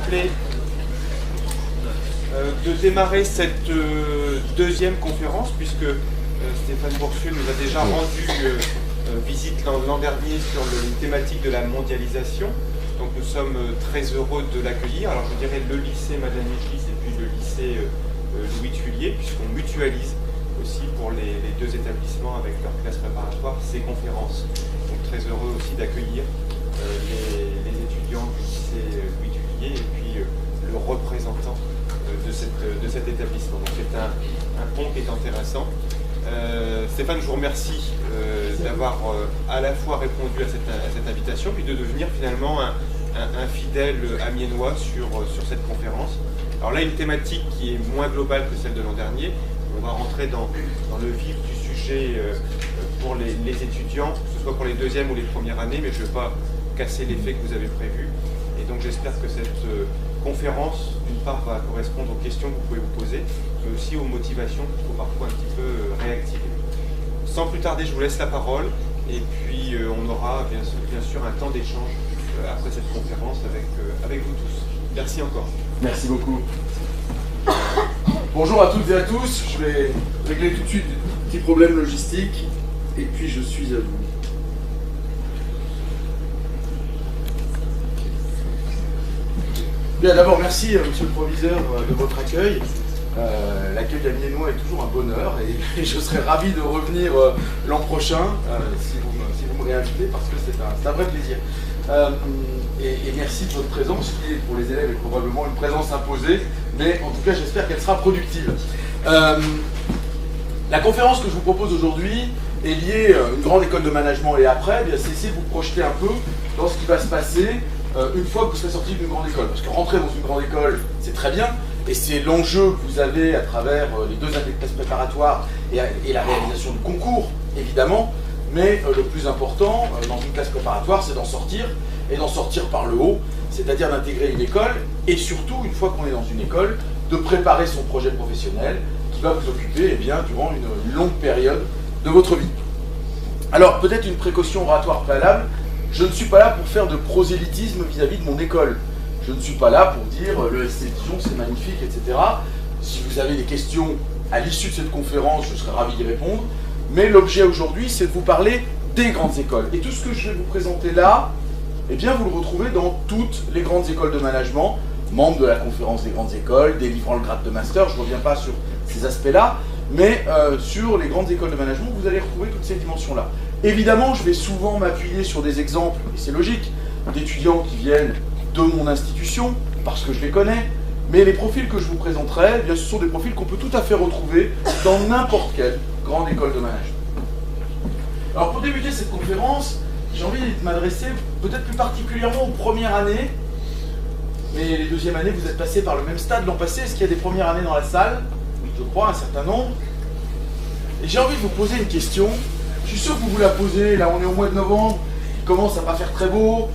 rappeler de démarrer cette deuxième conférence, puisque Stéphane Boursieux nous a déjà rendu visite l'an dernier sur les thématiques de la mondialisation. Donc nous sommes très heureux de l'accueillir. Alors je dirais le lycée Madeleine Mégis et puis le lycée Louis Tulier, puisqu'on mutualise aussi pour les deux établissements avec leur classe préparatoire ces conférences. Donc très heureux aussi d'accueillir les étudiants du lycée Louis Tulier et puis le représentant de cet établissement. Donc c'est un pont qui est intéressant. Stéphane, je vous remercie d'avoir à la fois répondu à cette invitation, puis de devenir finalement un fidèle amiénois sur cette conférence. Alors là, une thématique qui est moins globale que celle de l'an dernier. On va rentrer dans le vif du sujet pour les étudiants, que ce soit pour les deuxièmes ou les premières années, mais je ne vais pas casser l'effet que vous avez prévu. Et donc j'espère que cette conférence, d'une part, va correspondre aux questions que vous pouvez vous poser, mais aussi aux motivations qu'il faut parfois un petit peu réactiver. Sans plus tarder, je vous laisse la parole, et puis on aura bien sûr un temps d'échange après cette conférence avec vous tous. Merci encore. Merci beaucoup. Bonjour à toutes et à tous. Je vais régler tout de suite des petits problèmes logistiques, et puis je suis à vous. Bien, d'abord, merci, monsieur le proviseur, de votre accueil. L'accueil amiénois est toujours un bonheur et je serai ravi de revenir l'an prochain si vous me réinvitez, parce que c'est un vrai plaisir. Et merci de votre présence, qui est pour les élèves est probablement une présence imposée, mais en tout cas j'espère qu'elle sera productive. La conférence que je vous propose aujourd'hui est liée à une grande école de management et après, c'est essayer de vous projeter un peu dans ce qui va se passer une fois que vous serez sorti d'une grande école. Parce que rentrer dans une grande école, c'est très bien, et c'est l'enjeu que vous avez à travers les 2 années de classe préparatoire et la réalisation de concours, évidemment. Mais le plus important dans une classe préparatoire, c'est d'en sortir, et d'en sortir par le haut, c'est-à-dire d'intégrer une école, et surtout, une fois qu'on est dans une école, de préparer son projet professionnel qui va vous occuper durant une longue période de votre vie. Alors, peut-être une précaution oratoire préalable, je ne suis pas là pour faire de prosélytisme vis-à-vis de mon école. Je ne suis pas là pour dire le ST Dijon c'est magnifique, etc. Si vous avez des questions à l'issue de cette conférence, je serai ravi d'y répondre. Mais l'objet aujourd'hui, c'est de vous parler des grandes écoles. Et tout ce que je vais vous présenter là, vous le retrouvez dans toutes les grandes écoles de management, membres de la conférence des grandes écoles, délivrant le grade de master. Je ne reviens pas sur ces aspects-là, mais sur les grandes écoles de management, vous allez retrouver toutes ces dimensions-là. Évidemment, je vais souvent m'appuyer sur des exemples, et c'est logique, d'étudiants qui viennent de mon institution, parce que je les connais, mais les profils que je vous présenterai, ce sont des profils qu'on peut tout à fait retrouver dans n'importe quelle grande école de management. Alors pour débuter cette conférence, j'ai envie de m'adresser peut-être plus particulièrement aux premières années, mais les deuxièmes années, vous êtes passés par le même stade l'an passé. Est-ce qu'il y a des premières années dans la salle? Oui, je crois, un certain nombre. Et j'ai envie de vous poser une question. Je suis sûr que vous vous la posez, là on est au mois de novembre, il commence à pas faire très beau,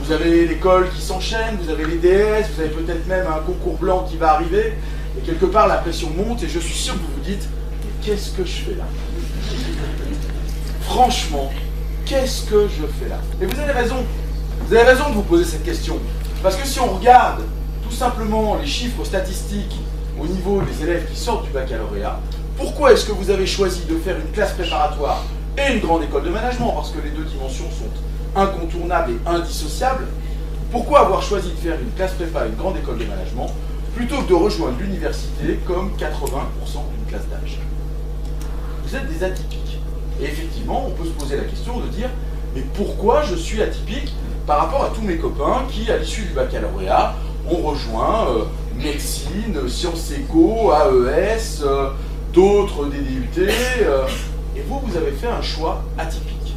vous avez l'école qui s'enchaîne, vous avez les DS, vous avez peut-être même un concours blanc qui va arriver, et quelque part la pression monte, et je suis sûr que vous vous dites, mais qu'est-ce que je fais là? Franchement, qu'est-ce que je fais là? Et vous avez raison de vous poser cette question, parce que si on regarde tout simplement les chiffres statistiques au niveau des élèves qui sortent du baccalauréat, pourquoi est-ce que vous avez choisi de faire une classe préparatoire et une grande école de management, parce que les deux dimensions sont incontournables et indissociables? Pourquoi avoir choisi de faire une classe prépa et une grande école de management plutôt que de rejoindre l'université comme 80% d'une classe d'âge? Vous êtes des atypiques. Et effectivement, on peut se poser la question de dire, mais pourquoi je suis atypique par rapport à tous mes copains qui, à l'issue du baccalauréat, ont rejoint médecine, sciences éco, AES, d'autres des DUT, et vous avez fait un choix atypique.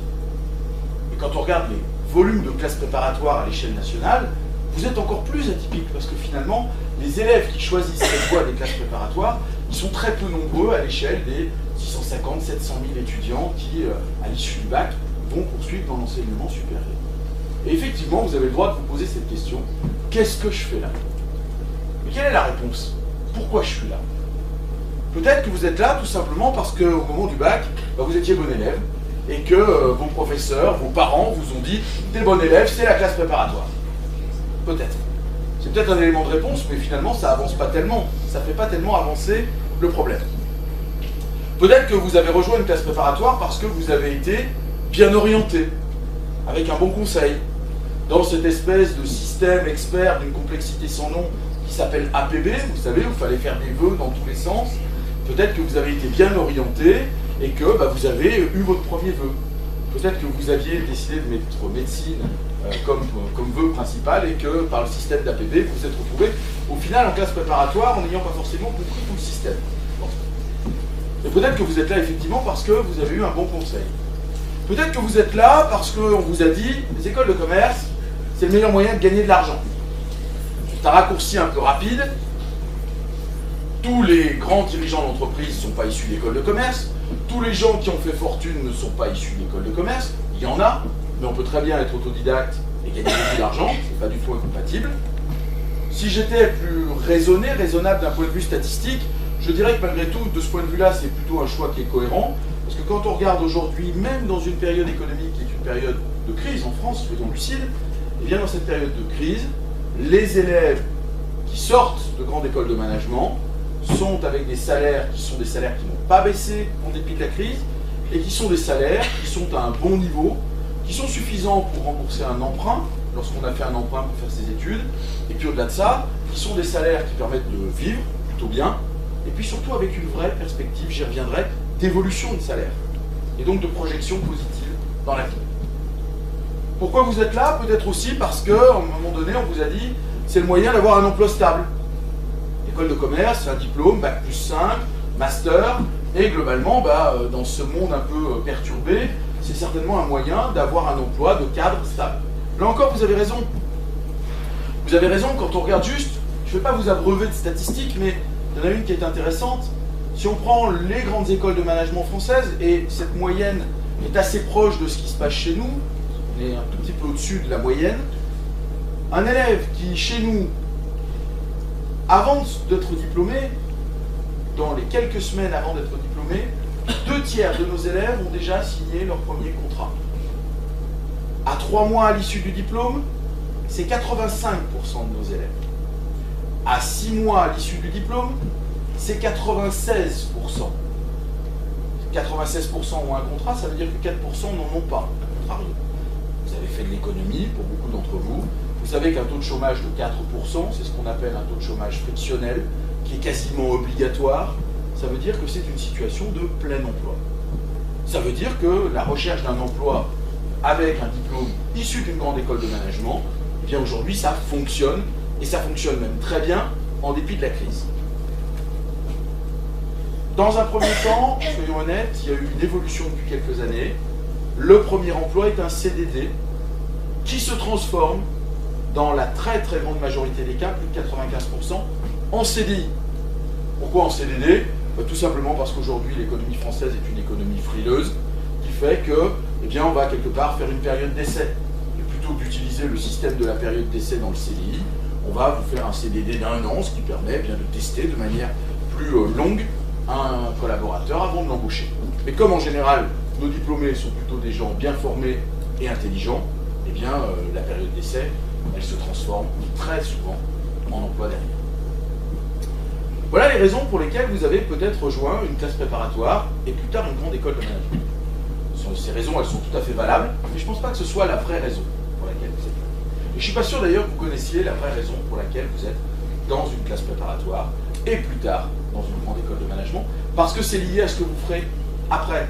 Et quand on regarde les volumes de classes préparatoires à l'échelle nationale, vous êtes encore plus atypique, parce que finalement, les élèves qui choisissent cette voie des classes préparatoires, ils sont très peu nombreux à l'échelle des 650 700 000 étudiants qui, à l'issue du bac, vont poursuivre dans l'enseignement supérieur. Et effectivement, vous avez le droit de vous poser cette question, qu'est-ce que je fais là? Mais quelle est la réponse? Pourquoi je suis là? Peut-être que vous êtes là tout simplement parce qu'au moment du bac, vous étiez bon élève et que vos professeurs, vos parents vous ont dit « t'es bon élève, c'est la classe préparatoire ». Peut-être. C'est C'est peut-être un élément de réponse, mais finalement, ça avance pas tellement. Ça fait pas tellement avancer le problème. Peut-être que vous avez rejoint une classe préparatoire parce que vous avez été bien orienté, avec un bon conseil, dans cette espèce de système expert d'une complexité sans nom qui s'appelle APB, vous savez, où il fallait faire des vœux dans tous les sens. Peut-être que vous avez été bien orienté et que vous avez eu votre premier vœu. Peut-être que vous aviez décidé de mettre médecine comme vœu principal et que par le système d'APB, vous vous êtes retrouvé au final en classe préparatoire en n'ayant pas forcément compris tout le système. Bon. Et peut-être que vous êtes là effectivement parce que vous avez eu un bon conseil. Peut-être que vous êtes là parce qu'on vous a dit les écoles de commerce, c'est le meilleur moyen de gagner de l'argent. C'est un raccourci un peu rapide. Tous les grands dirigeants d'entreprise ne sont pas issus d'école de commerce. Tous les gens qui ont fait fortune ne sont pas issus d'école de commerce. Il y en a, mais on peut très bien être autodidacte et gagner beaucoup d'argent. C'est pas du tout incompatible. Si j'étais plus raisonnable d'un point de vue statistique, je dirais que malgré tout, de ce point de vue-là, c'est plutôt un choix qui est cohérent. Parce que quand on regarde aujourd'hui, même dans une période économique qui est une période de crise en France, faisons lucide, et bien dans cette période de crise, les élèves qui sortent de grandes écoles de management sont avec des salaires qui sont des salaires qui n'ont pas baissé en dépit de la crise et qui sont des salaires qui sont à un bon niveau, qui sont suffisants pour rembourser un emprunt lorsqu'on a fait un emprunt pour faire ses études, et puis au-delà de ça, qui sont des salaires qui permettent de vivre plutôt bien, et puis surtout avec une vraie perspective, j'y reviendrai, d'évolution de salaire et donc de projection positive dans la vie. Pourquoi vous êtes là? Peut-être aussi parce qu'à un moment donné, on vous a dit c'est le moyen d'avoir un emploi stable. École de commerce, un diplôme, bac plus 5, master, et globalement, dans ce monde un peu perturbé, c'est certainement un moyen d'avoir un emploi de cadre stable. Là encore, vous avez raison. Vous avez raison quand on regarde juste, je ne vais pas vous abreuver de statistiques, mais il y en a une qui est intéressante. Si on prend les grandes écoles de management françaises, et cette moyenne est assez proche de ce qui se passe chez nous, on est un tout petit peu au-dessus de la moyenne, un élève qui, chez nous, avant d'être diplômé, dans les quelques semaines avant d'être diplômé, 2/3 de nos élèves ont déjà signé leur premier contrat. À 3 mois à l'issue du diplôme, c'est 85% de nos élèves. À 6 mois à l'issue du diplôme, c'est 96%. 96% ont un contrat, ça veut dire que 4% n'en ont pas, à contrario. Vous avez fait de l'économie, pour beaucoup d'entre vous. Vous savez qu'un taux de chômage de 4%, c'est ce qu'on appelle un taux de chômage frictionnel, qui est quasiment obligatoire. Ça veut dire que c'est une situation de plein emploi. Ça veut dire que la recherche d'un emploi avec un diplôme issu d'une grande école de management, eh bien aujourd'hui ça fonctionne, et ça fonctionne même très bien en dépit de la crise. Dans un premier temps, soyons honnêtes, il y a eu une évolution depuis quelques années. Le premier emploi est un CDD qui se transforme dans la très très grande majorité des cas, plus de 95%, en CDI. Pourquoi en CDD? Tout simplement parce qu'aujourd'hui l'économie française est une économie frileuse, qui fait que, eh bien, on va quelque part faire une période d'essai. Et plutôt que d'utiliser le système de la période d'essai dans le CDI, on va vous faire un CDD d'1 an, ce qui permet bien de tester de manière plus longue un collaborateur avant de l'embaucher. Mais comme en général, nos diplômés sont plutôt des gens bien formés et intelligents, eh bien, la période d'essai, elle se transforme très souvent en emploi derrière. Voilà les raisons pour lesquelles vous avez peut-être rejoint une classe préparatoire et plus tard une grande école de management. Ces raisons, elles sont tout à fait valables, mais je ne pense pas que ce soit la vraie raison pour laquelle vous êtes là. Et je ne suis pas sûr d'ailleurs que vous connaissiez la vraie raison pour laquelle vous êtes dans une classe préparatoire et plus tard dans une grande école de management, parce que c'est lié à ce que vous ferez après,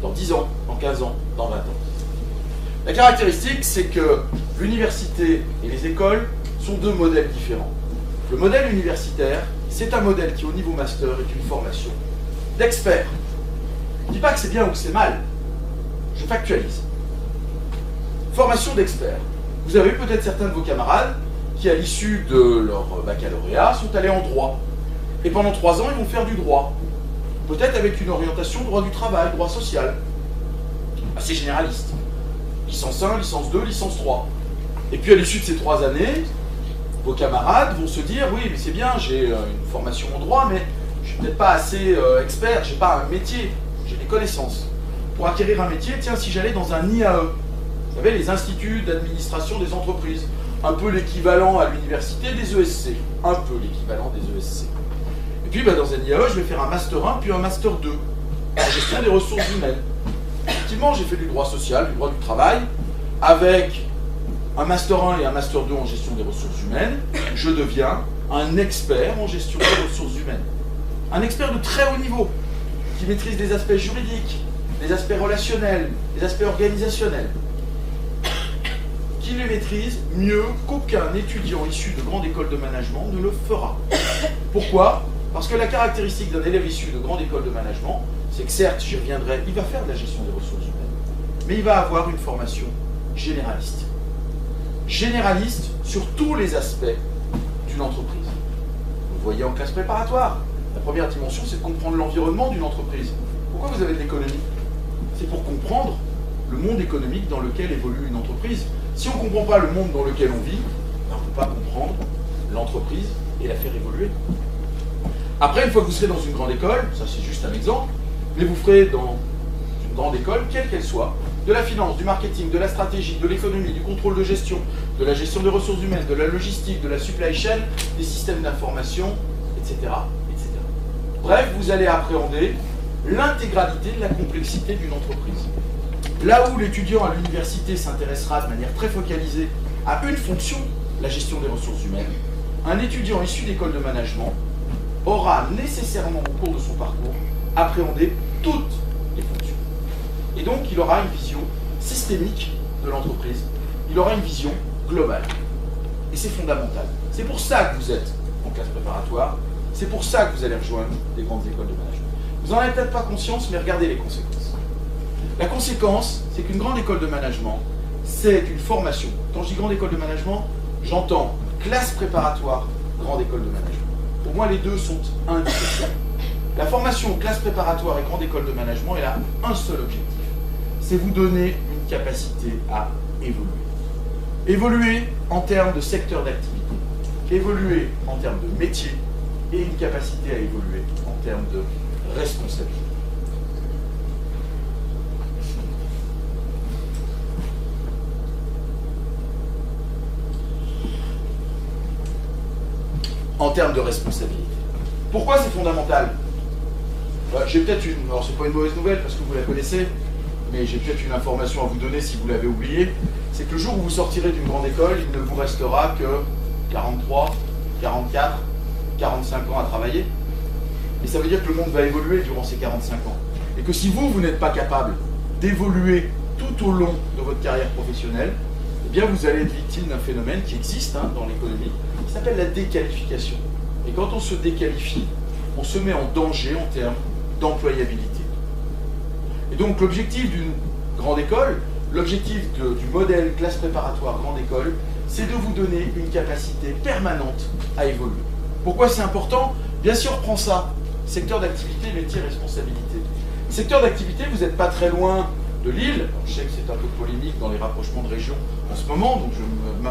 dans 10 ans, dans 15 ans, dans 20 ans. La caractéristique, c'est que l'université et les écoles sont deux modèles différents. Le modèle universitaire, c'est un modèle qui, au niveau master, est une formation d'experts. Je ne dis pas que c'est bien ou que c'est mal, je factualise. Formation d'experts. Vous avez peut-être certains de vos camarades qui, à l'issue de leur baccalauréat, sont allés en droit. Et pendant 3 ans, ils vont faire du droit. Peut-être avec une orientation droit du travail, droit social. Assez généraliste. Licence 1, licence 2, licence 3. Et puis à l'issue de ces 3 années, vos camarades vont se dire, oui, mais c'est bien, j'ai une formation en droit, mais je suis peut-être pas assez expert, j'ai pas un métier, j'ai des connaissances. Pour acquérir un métier, tiens, si j'allais dans un IAE, vous savez, les instituts d'administration des entreprises, un peu l'équivalent à l'université des ESC. Un peu l'équivalent des ESC. Et puis dans un IAE, je vais faire un Master 1 puis un Master 2 en gestion des ressources humaines. Effectivement, j'ai fait du droit social, du droit du travail, avec un Master 1 et un Master 2 en gestion des ressources humaines. Je deviens un expert en gestion des ressources humaines. Un expert de très haut niveau, qui maîtrise des aspects juridiques, des aspects relationnels, des aspects organisationnels, qui les maîtrise mieux qu'aucun étudiant issu de grande école de management ne le fera. Pourquoi? Parce que la caractéristique d'un élève issu de grande école de management, c'est que certes, j'y reviendrai, il va faire de la gestion des ressources humaines, mais il va avoir une formation généraliste. Généraliste sur tous les aspects d'une entreprise. Vous le voyez en classe préparatoire. La première dimension, c'est de comprendre l'environnement d'une entreprise. Pourquoi vous avez de l'économie? C'est pour comprendre le monde économique dans lequel évolue une entreprise. Si on ne comprend pas le monde dans lequel on vit, on ne peut pas comprendre l'entreprise et la faire évoluer. Après, une fois que vous serez dans une grande école, ça c'est juste un exemple, mais vous ferez dans une grande école, quelle qu'elle soit, de la finance, du marketing, de la stratégie, de l'économie, du contrôle de gestion, de la gestion des ressources humaines, de la logistique, de la supply chain, des systèmes d'information, etc., etc. Bref, vous allez appréhender l'intégralité de la complexité d'une entreprise. Là où l'étudiant à l'université s'intéressera de manière très focalisée à une fonction, la gestion des ressources humaines, un étudiant issu d'école de management aura nécessairement au cours de son parcours appréhendé toutes les fonctions. Et donc il aura une vision systémique de l'entreprise, il aura une vision globale. Et c'est fondamental. C'est pour ça que vous êtes en classe préparatoire, c'est pour ça que vous allez rejoindre des grandes écoles de management. Vous n'en avez peut-être pas conscience, mais regardez les conséquences. La conséquence, c'est qu'une grande école de management, c'est une formation. Quand je dis grande école de management, j'entends classe préparatoire, grande école de management. Pour moi, les deux sont indissociables. La formation classe préparatoire et grande école de management, elle a un seul objectif. C'est vous donner une capacité à évoluer. Évoluer en termes de secteur d'activité, évoluer en termes de métier et une capacité à évoluer en termes de responsabilité. En termes de responsabilité. Pourquoi c'est fondamental? J'ai peut-être une... Alors c'est pas une mauvaise nouvelle parce que vous la connaissez, mais j'ai peut-être une information à vous donner si vous l'avez oublié. C'est que le jour où vous sortirez d'une grande école, il ne vous restera que 43, 44, 45 ans à travailler. Et ça veut dire que le monde va évoluer durant ces 45 ans. Et que si vous n'êtes pas capable d'évoluer tout au long de votre carrière professionnelle, eh bien vous allez être victime d'un phénomène qui existe dans l'économie, qui s'appelle la déqualification. Et quand on se déqualifie, on se met en danger en termes d'employabilité. Et donc l'objectif d'une grande école, l'objectif du modèle classe préparatoire grande école, c'est de vous donner une capacité permanente à évoluer. Pourquoi c'est important? Bien sûr, prends ça. Secteur d'activité, métier, responsabilité. Secteur d'activité, vous n'êtes pas très loin de Lille. Je sais que c'est un peu polémique dans les rapprochements de régions en ce moment, donc je ne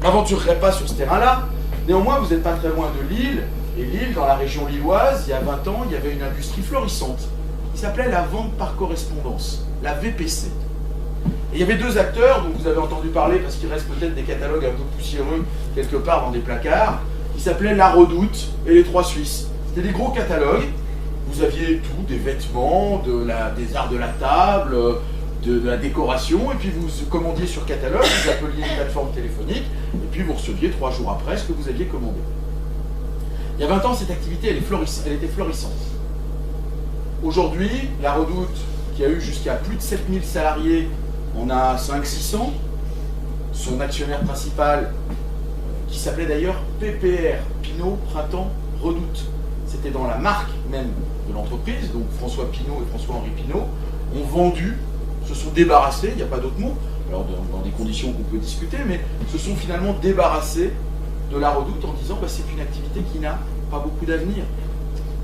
m'aventurerai pas sur ce terrain-là. Néanmoins, vous n'êtes pas très loin de Lille. Et Lille, dans la région lilloise, il y a 20 ans, il y avait une industrie florissante qui s'appelait la vente par correspondance, la VPC. Et il y avait deux acteurs dont vous avez entendu parler parce qu'il reste peut-être des catalogues un peu poussiéreux quelque part dans des placards, qui s'appelaient La Redoute et les Trois Suisses. C'était des gros catalogues. Vous aviez tout, des vêtements, des arts de la table, de la décoration, et puis vous commandiez sur catalogue, vous appeliez une plateforme téléphonique, et puis vous receviez 3 jours après ce que vous aviez commandé. Il y a 20 ans, cette activité, elle était florissante. Aujourd'hui, La Redoute, qui a eu jusqu'à plus de 7000 salariés, on a 500-600. Son actionnaire principal, qui s'appelait d'ailleurs PPR, Pinault Printemps Redoute. C'était dans la marque même de l'entreprise, donc François Pinault et François-Henri Pinault ont vendu, se sont débarrassés, il n'y a pas d'autre mot, alors dans des conditions qu'on peut discuter, mais se sont finalement débarrassés de La Redoute en disant c'est une activité qui n'a pas beaucoup d'avenir.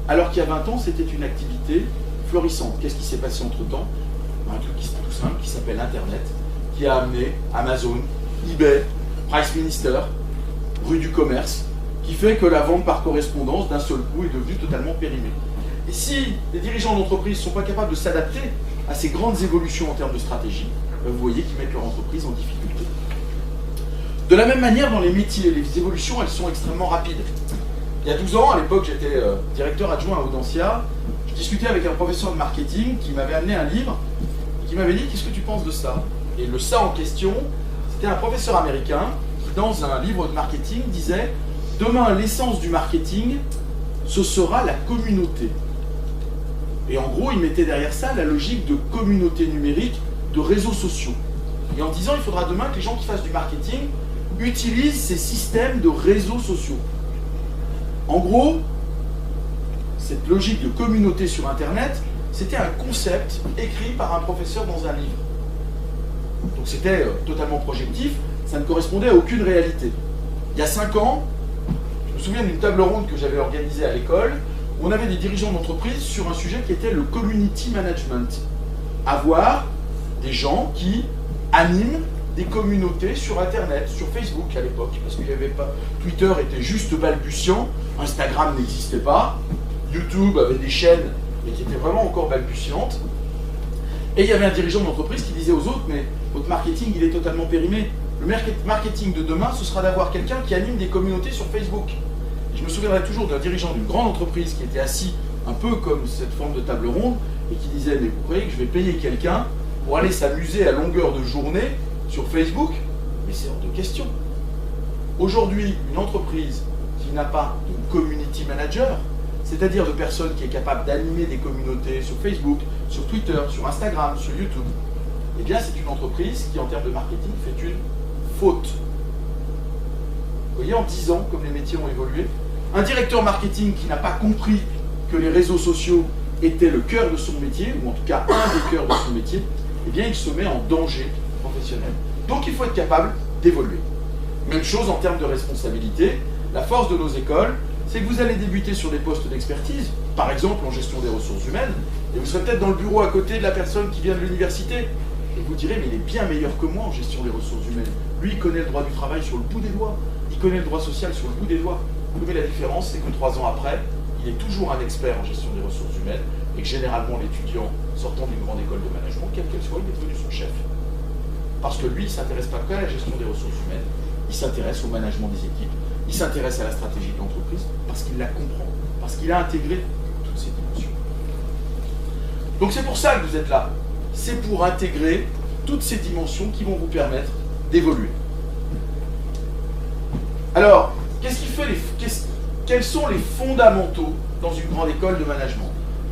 Alors qu'il y a 20 ans, c'était une activité florissante. Qu'est-ce qui s'est passé entre-temps? Un truc tout simple qui s'appelle Internet, qui a amené Amazon, eBay, Price Minister, rue du commerce, qui fait que la vente par correspondance d'un seul coup est devenue totalement périmée. Et si les dirigeants d'entreprise ne sont pas capables de s'adapter à ces grandes évolutions en termes de stratégie, vous voyez qu'ils mettent leur entreprise en difficulté. De la même manière, dans les métiers, les évolutions, elles sont extrêmement rapides. Il y a 12 ans, à l'époque, j'étais directeur adjoint à Audencia, je discutais avec un professeur de marketing qui m'avait amené un livre et qui m'avait dit « Qu'est-ce que tu penses de ça ?» Et le « ça » en question, c'était un professeur américain qui, dans un livre de marketing, disait « Demain, l'essence du marketing, ce sera la communauté. » Et en gros, il mettait derrière ça la logique de communauté numérique, de réseaux sociaux. Et en disant, il faudra demain que les gens qui fassent du marketing utilisent ces systèmes de réseaux sociaux. En gros, cette logique de communauté sur Internet, c'était un concept écrit par un professeur dans un livre. Donc c'était totalement projectif, ça ne correspondait à aucune réalité. Il y a 5 ans, je me souviens d'une table ronde que j'avais organisée à l'école, où on avait des dirigeants d'entreprise sur un sujet qui était le community management. Avoir des gens qui animent des communautés sur Internet, sur Facebook à l'époque, parce qu'il n'y avait pas... Twitter était juste balbutiant, Instagram n'existait pas, YouTube avait des chaînes, mais qui étaient vraiment encore balbutiantes. Et il y avait un dirigeant d'entreprise qui disait aux autres, mais votre marketing, il est totalement périmé. Le marketing de demain, ce sera d'avoir quelqu'un qui anime des communautés sur Facebook. Et je me souviendrai toujours d'un dirigeant d'une grande entreprise qui était assis un peu comme cette forme de table ronde, et qui disait, mais vous croyez que je vais payer quelqu'un pour aller s'amuser à longueur de journée sur Facebook? Mais c'est hors de question. Aujourd'hui, une entreprise qui n'a pas de community manager, c'est-à-dire de personnes qui est capable d'animer des communautés sur Facebook, sur Twitter, sur Instagram, sur YouTube, eh bien c'est une entreprise qui, en termes de marketing, fait une faute. Vous voyez, en 10 ans, comme les métiers ont évolué, un directeur marketing qui n'a pas compris que les réseaux sociaux étaient le cœur de son métier, ou en tout cas un des cœurs de son métier, eh bien il se met en danger professionnel. Donc il faut être capable d'évoluer. Même chose en termes de responsabilité. La force de nos écoles, c'est que vous allez débuter sur des postes d'expertise, par exemple en gestion des ressources humaines, et vous serez peut-être dans le bureau à côté de la personne qui vient de l'université, et vous direz, mais il est bien meilleur que moi en gestion des ressources humaines. Lui, il connaît le droit du travail sur le bout des doigts, il connaît le droit social sur le bout des doigts. Mais la différence, c'est que 3 ans après, il est toujours un expert en gestion des ressources humaines, et que généralement l'étudiant sortant d'une grande école de management, quelle qu'elle soit, il est devenu son chef. Parce que lui, il ne s'intéresse pas qu'à la gestion des ressources humaines, il s'intéresse au management des équipes, il s'intéresse à la stratégie de l'entreprise, parce qu'il la comprend, parce qu'il a intégré toutes ces dimensions. Donc c'est pour ça que vous êtes là. C'est pour intégrer toutes ces dimensions qui vont vous permettre d'évoluer. Alors, quels sont les fondamentaux dans une grande école de management?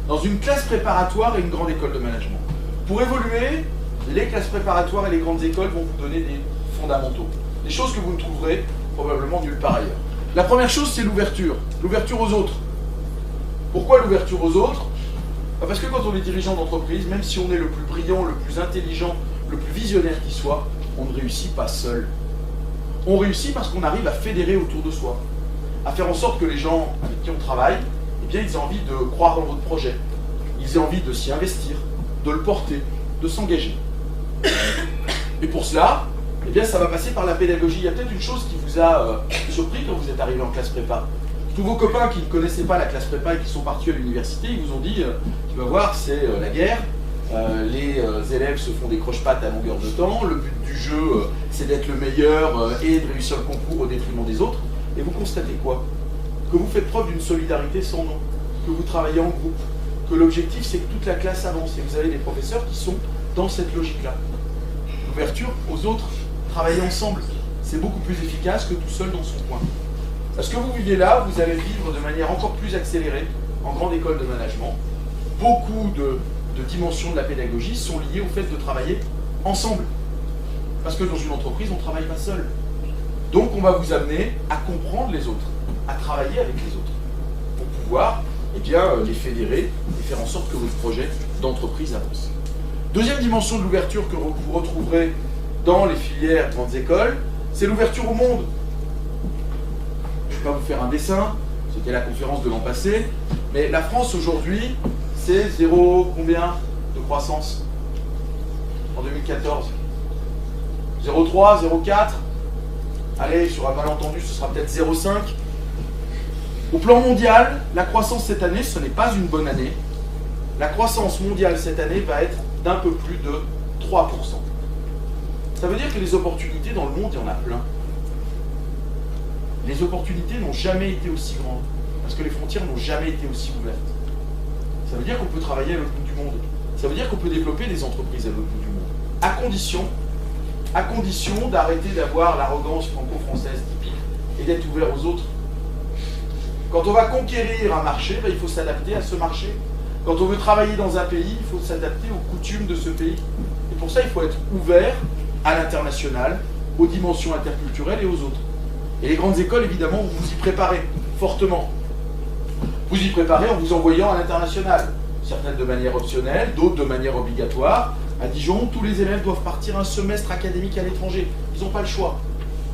Dans une classe préparatoire et une grande école de management. Pour évoluer, les classes préparatoires et les grandes écoles vont vous donner des fondamentaux. Des choses que vous ne trouverez probablement nulle part ailleurs. La première chose, c'est l'ouverture. L'ouverture aux autres. Pourquoi l'ouverture aux autres? Parce que quand on est dirigeant d'entreprise, même si on est le plus brillant, le plus intelligent, le plus visionnaire qui soit, on ne réussit pas seul. On réussit parce qu'on arrive à fédérer autour de soi. À faire en sorte que les gens avec qui on travaille, eh bien, ils aient envie de croire dans votre projet. Ils aient envie de s'y investir, de le porter, de s'engager. Et pour cela, eh bien, ça va passer par la pédagogie. Il y a peut-être une chose qui vous a surpris quand vous êtes arrivé en classe prépa. Tous vos copains qui ne connaissaient pas la classe prépa et qui sont partis à l'université, ils vous ont dit, tu vas voir, c'est la guerre, les élèves se font des croche-pattes à longueur de temps, le but du jeu, c'est d'être le meilleur et de réussir le concours au détriment des autres. Et vous constatez quoi? Que vous faites preuve d'une solidarité sans nom, que vous travaillez en groupe, que l'objectif c'est que toute la classe avance et vous avez des professeurs qui sont dans cette logique-là. L'ouverture aux autres, travailler ensemble, c'est beaucoup plus efficace que tout seul dans son coin. Parce que vous vivez là, vous allez vivre de manière encore plus accélérée en grande école de management. Beaucoup de dimensions de la pédagogie sont liées au fait de travailler ensemble. Parce que dans une entreprise, on ne travaille pas seul. Donc on va vous amener à comprendre les autres, à travailler avec les autres, pour pouvoir les fédérer et faire en sorte que votre projet d'entreprise avance. Deuxième dimension de l'ouverture que vous retrouverez dans les filières grandes écoles, c'est l'ouverture au monde. Je ne vais pas vous faire un dessin, c'était la conférence de l'an passé, mais la France aujourd'hui, c'est 0 combien de croissance en 2014? 0,3, 0,4? Allez, sur un malentendu, ce sera peut-être 0,5. Au plan mondial, la croissance cette année, ce n'est pas une bonne année. La croissance mondiale cette année va être d'un peu plus de 3%. Ça veut dire que les opportunités dans le monde, il y en a plein. les opportunités n'ont jamais été aussi grandes, parce que les frontières n'ont jamais été aussi ouvertes. Ça veut dire qu'on peut travailler à l'autre bout du monde. Ça veut dire qu'on peut développer des entreprises à l'autre bout du monde. À condition d'arrêter d'avoir l'arrogance franco-française typique et d'être ouvert aux autres. Quand on va conquérir un marché, il faut s'adapter à ce marché. Quand on veut travailler dans un pays, il faut s'adapter aux coutumes de ce pays. Et pour ça, il faut être ouvert à l'international, aux dimensions interculturelles et aux autres. Et les grandes écoles, évidemment, vous y préparez fortement. Vous y préparez en vous envoyant à l'international. Certaines de manière optionnelle, d'autres de manière obligatoire. À Dijon, tous les élèves doivent partir un semestre académique à l'étranger. Ils n'ont pas le choix.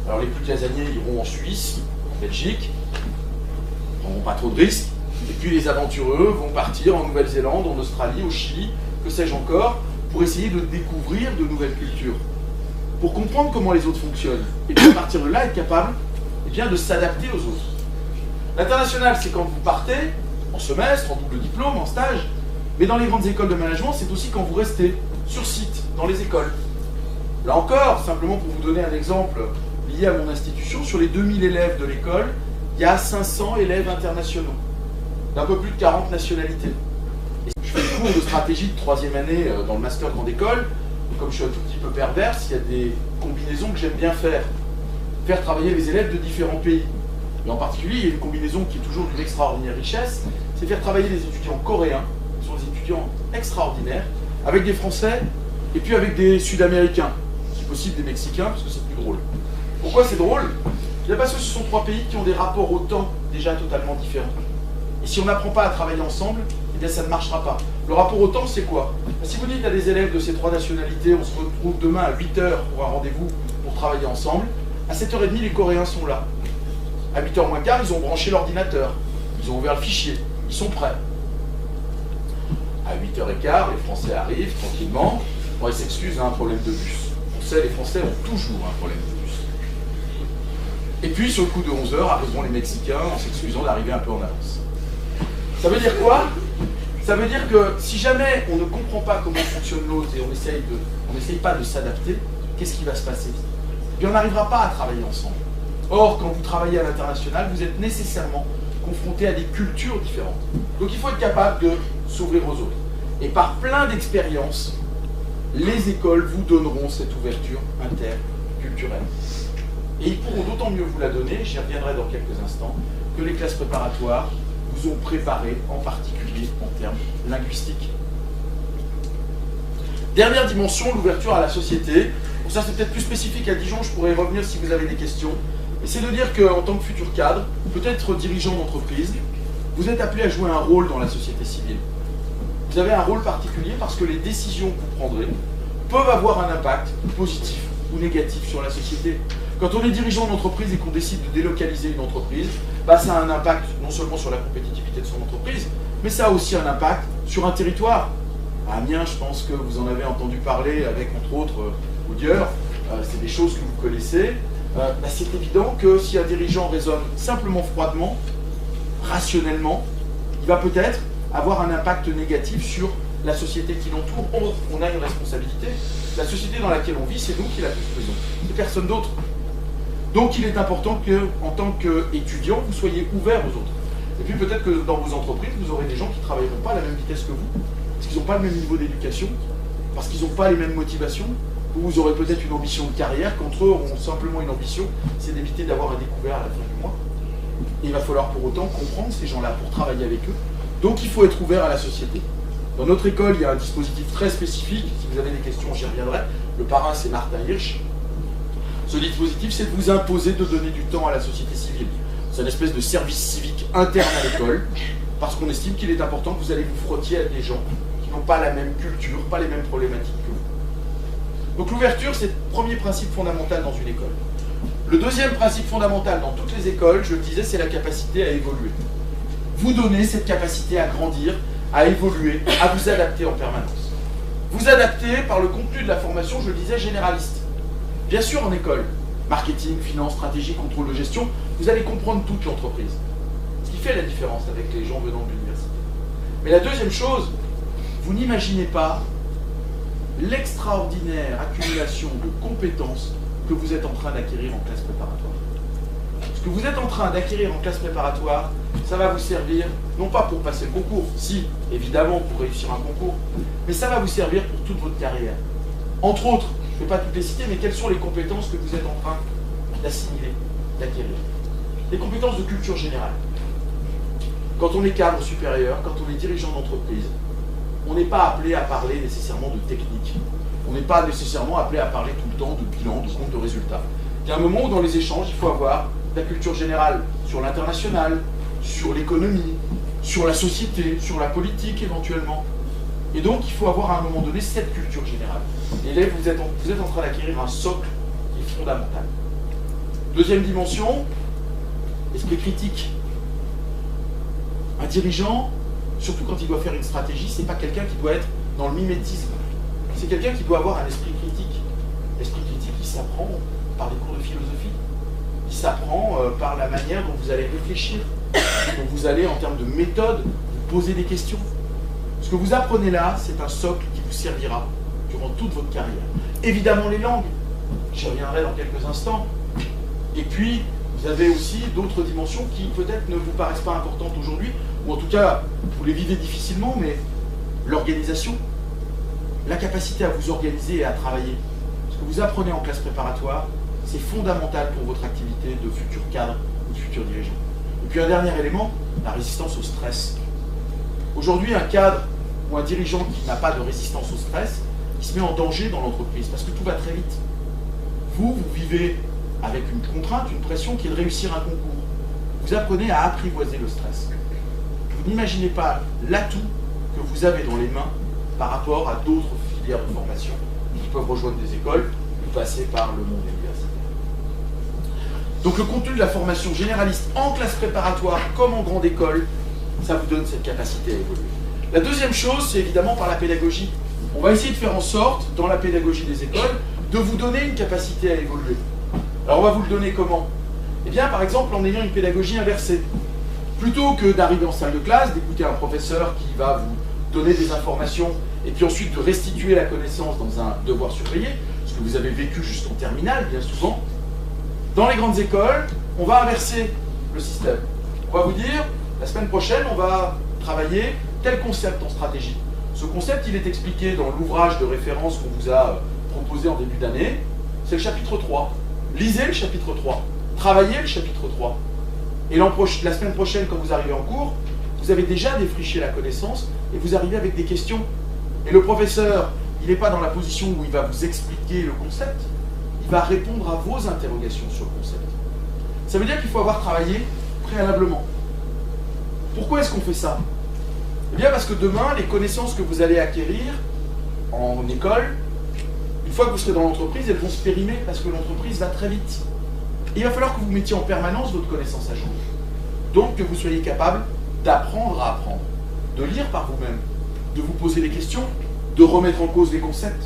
Alors les plus casaniers iront en Suisse, en Belgique, ils n'auront pas trop de risques. Et puis les aventureux vont partir en Nouvelle-Zélande, en Australie, au Chili, que sais-je encore, pour essayer de découvrir de nouvelles cultures. Pour comprendre comment les autres fonctionnent. Et puis à partir de là, être capable de s'adapter aux autres. L'international, c'est quand vous partez, en semestre, en double diplôme, en stage, mais dans les grandes écoles de management, c'est aussi quand vous restez sur site, dans les écoles. Là encore, simplement pour vous donner un exemple lié à mon institution, sur les 2000 élèves de l'école, il y a 500 élèves internationaux, d'un peu plus de 40 nationalités. Et je fais le cours de stratégie de 3e année dans le master grande école, et comme je suis un tout petit peu perverse, il y a des combinaisons que j'aime bien faire. Faire travailler les élèves de différents pays. Et en particulier, il y a une combinaison qui est toujours d'une extraordinaire richesse, c'est faire travailler des étudiants coréens, qui sont des étudiants extraordinaires, avec des Français, et puis avec des Sud-Américains, si possible des Mexicains, parce que c'est plus drôle. Pourquoi c'est drôle? Parce que ce sont 3 pays qui ont des rapports au temps déjà totalement différents. Et si on n'apprend pas à travailler ensemble, eh bien ça ne marchera pas. Le rapport au temps, c'est quoi? Si vous dites à des élèves de ces 3 nationalités, on se retrouve demain à 8 h pour un rendez-vous pour travailler ensemble, à 7h30, les Coréens sont là. À 8h moins quart, ils ont branché l'ordinateur. Ils ont ouvert le fichier. Ils sont prêts. À 8h15, les Français arrivent tranquillement. Bon, ils s'excusent, un problème de bus. On sait, les Français ont toujours un problème de bus. Et puis, sur le coup de 11h, arriveront les Mexicains en s'excusant d'arriver un peu en avance. Ça veut dire quoi? Ça veut dire que si jamais on ne comprend pas comment fonctionne l'autre et on n'essaye pas de s'adapter, qu'est-ce qui va se passer? Et on n'arrivera pas à travailler ensemble. Or, quand vous travaillez à l'international, vous êtes nécessairement confronté à des cultures différentes. Donc il faut être capable de s'ouvrir aux autres. Et par plein d'expériences, les écoles vous donneront cette ouverture interculturelle. Et ils pourront d'autant mieux vous la donner, j'y reviendrai dans quelques instants, que les classes préparatoires vous ont préparé, en particulier en termes linguistiques. Dernière dimension, l'ouverture à la société. Bon, ça c'est peut-être plus spécifique à Dijon, je pourrais y revenir si vous avez des questions. Et c'est de dire qu'en tant que futur cadre, peut-être dirigeant d'entreprise, vous êtes appelé à jouer un rôle dans la société civile. Vous avez un rôle particulier parce que les décisions que vous prendrez peuvent avoir un impact positif ou négatif sur la société. Quand on est dirigeant d'entreprise et qu'on décide de délocaliser une entreprise, ça a un impact non seulement sur la compétitivité de son entreprise, mais ça a aussi un impact sur un territoire. À Amiens, je pense que vous en avez entendu parler avec, entre autres, Audieur, c'est des choses que vous connaissez. C'est évident que si un dirigeant raisonne simplement froidement, rationnellement, il va peut-être avoir un impact négatif sur la société qui l'entoure. On a une responsabilité. La société dans laquelle on vit, c'est nous qui la construisons, c'est personne d'autre. Donc il est important qu'en tant qu'étudiant, vous soyez ouvert aux autres. Et puis peut-être que dans vos entreprises, vous aurez des gens qui ne travailleront pas à la même vitesse que vous, parce qu'ils n'ont pas le même niveau d'éducation, parce qu'ils n'ont pas les mêmes motivations, ou vous aurez peut-être une ambition de carrière, qu'entre eux auront simplement une ambition, c'est d'éviter d'avoir un découvert à la fin du mois. Et il va falloir pour autant comprendre ces gens-là pour travailler avec eux. Donc il faut être ouvert à la société. Dans notre école, il y a un dispositif très spécifique. Si vous avez des questions, j'y reviendrai. Le parrain, c'est Martin Hirsch. Ce dispositif, c'est de vous imposer de donner du temps à la société civile. C'est une espèce de service civique interne à l'école, parce qu'on estime qu'il est important que vous allez vous frottiez à des gens qui n'ont pas la même culture, pas les mêmes problématiques que vous. Donc l'ouverture, c'est le premier principe fondamental dans une école. Le deuxième principe fondamental dans toutes les écoles, je le disais, c'est la capacité à évoluer. Vous donnez cette capacité à grandir, à évoluer, à vous adapter en permanence. Vous adaptez par le contenu de la formation, je le disais, généraliste. Bien sûr, en école, marketing, finance, stratégie, contrôle de gestion, vous allez comprendre toute l'entreprise. Ce qui fait la différence avec les gens venant de l'université. Mais la deuxième chose, vous n'imaginez pas l'extraordinaire accumulation de compétences que vous êtes en train d'acquérir en classe préparatoire. Ce que vous êtes en train d'acquérir en classe préparatoire, ça va vous servir, non pas pour passer le concours, si, évidemment, pour réussir un concours, mais ça va vous servir pour toute votre carrière. Entre autres, je ne vais pas toutes les citer, mais quelles sont les compétences que vous êtes en train d'assimiler, d'acquérir? Les compétences de culture générale. Quand on est cadre supérieur, quand on est dirigeant d'entreprise, on n'est pas appelé à parler nécessairement de technique. On n'est pas nécessairement appelé à parler tout le temps de bilan, de compte de résultats. Il y a un moment où dans les échanges, il faut avoir de la culture générale sur l'international, sur l'économie, sur la société, sur la politique éventuellement. Et donc, il faut avoir à un moment donné cette culture générale. Et là, vous êtes en train d'acquérir un socle qui est fondamental. Deuxième dimension, esprit critique. Un dirigeant, surtout quand il doit faire une stratégie, c'est pas quelqu'un qui doit être dans le mimétisme. C'est quelqu'un qui doit avoir un esprit critique. L'esprit critique, il s'apprend par des cours de philosophie. Il s'apprend par la manière dont vous allez réfléchir, dont vous allez, en termes de méthode, vous poser des questions. Ce que vous apprenez là, c'est un socle qui vous servira durant toute votre carrière. Évidemment, les langues, j'y reviendrai dans quelques instants. Et puis, vous avez aussi d'autres dimensions qui peut-être ne vous paraissent pas importantes aujourd'hui, ou en tout cas, vous les vivez difficilement, mais l'organisation, la capacité à vous organiser et à travailler. Ce que vous apprenez en classe préparatoire, c'est fondamental pour votre activité de futur cadre ou de futur dirigeant. Et puis un dernier élément, la résistance au stress. Aujourd'hui, un cadre ou un dirigeant qui n'a pas de résistance au stress, il se met en danger dans l'entreprise parce que tout va très vite. Vous vivez avec une contrainte, une pression qui est de réussir un concours. Vous apprenez à apprivoiser le stress. Vous n'imaginez pas l'atout que vous avez dans les mains par rapport à d'autres filières de formation qui peuvent rejoindre des écoles ou passer par le monde universitaire. Donc le contenu de la formation généraliste en classe préparatoire comme en grande école, ça vous donne cette capacité à évoluer. La deuxième chose, c'est évidemment par la pédagogie. On va essayer de faire en sorte, dans la pédagogie des écoles, de vous donner une capacité à évoluer. Alors on va vous le donner comment? Eh bien par exemple en ayant une pédagogie inversée. Plutôt que d'arriver en salle de classe, d'écouter un professeur qui va vous donner des informations et puis ensuite de restituer la connaissance dans un devoir surveillé, ce que vous avez vécu jusqu'en terminale bien souvent, dans les grandes écoles, on va inverser le système. On va vous dire, la semaine prochaine, on va travailler tel concept en stratégie. Ce concept, il est expliqué dans l'ouvrage de référence qu'on vous a proposé en début d'année. C'est le chapitre 3. Lisez le chapitre 3. Travaillez le chapitre 3. Et la semaine prochaine, quand vous arrivez en cours, vous avez déjà défriché la connaissance et vous arrivez avec des questions. Et le professeur, il n'est pas dans la position où il va vous expliquer le concept, il va répondre à vos interrogations sur le concept. Ça veut dire qu'il faut avoir travaillé préalablement. Pourquoi est-ce qu'on fait ça? Eh bien parce que demain, les connaissances que vous allez acquérir en école, une fois que vous serez dans l'entreprise, elles vont se périmer parce que l'entreprise va très vite. Et il va falloir que vous mettiez en permanence votre connaissance à jour. Donc que vous soyez capable d'apprendre à apprendre, de lire par vous-même, de vous poser des questions, de remettre en cause les concepts.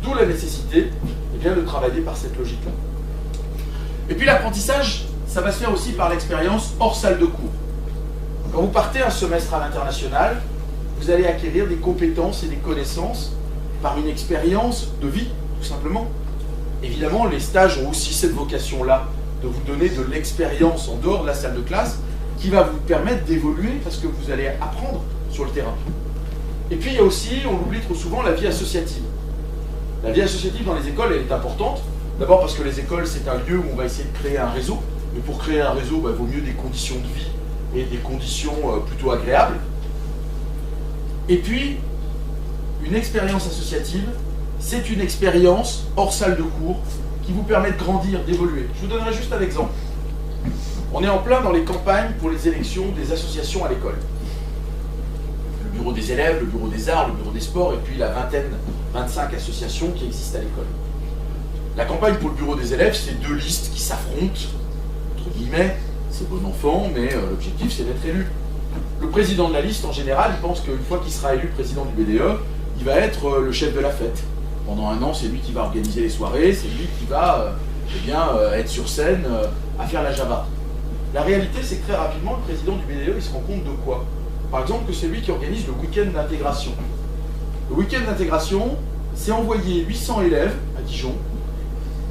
D'où la nécessité de travailler par cette logique-là. Et puis l'apprentissage, ça va se faire aussi par l'expérience hors salle de cours. Quand vous partez un semestre à l'international, vous allez acquérir des compétences et des connaissances par une expérience de vie, tout simplement. Évidemment, les stages ont aussi cette vocation-là, de vous donner de l'expérience en dehors de la salle de classe, qui va vous permettre d'évoluer parce que vous allez apprendre sur le terrain. Et puis il y a aussi, on l'oublie trop souvent, la vie associative. La vie associative dans les écoles, elle est importante. D'abord parce que les écoles, c'est un lieu où on va essayer de créer un réseau. Mais pour créer un réseau, il vaut mieux des conditions de vie et des conditions plutôt agréables. Et puis, une expérience associative, c'est une expérience hors salle de cours qui vous permet de grandir, d'évoluer. Je vous donnerai juste un exemple. On est en plein dans les campagnes pour les élections des associations à l'école. Le bureau des élèves, le bureau des arts, le bureau des sports, et puis la 25 associations qui existent à l'école. La campagne pour le bureau des élèves, c'est deux listes qui s'affrontent, entre guillemets, c'est bon enfant, mais l'objectif c'est d'être élu. Le président de la liste, en général, il pense qu'une fois qu'il sera élu président du BDE, il va être le chef de la fête. Pendant un an, c'est lui qui va organiser les soirées, c'est lui qui va être sur scène à faire la java. La réalité, c'est que très rapidement, le président du BDE, il se rend compte de quoi? Par exemple, que c'est lui qui organise le week-end d'intégration. Le week-end d'intégration, c'est envoyer 800 élèves à Dijon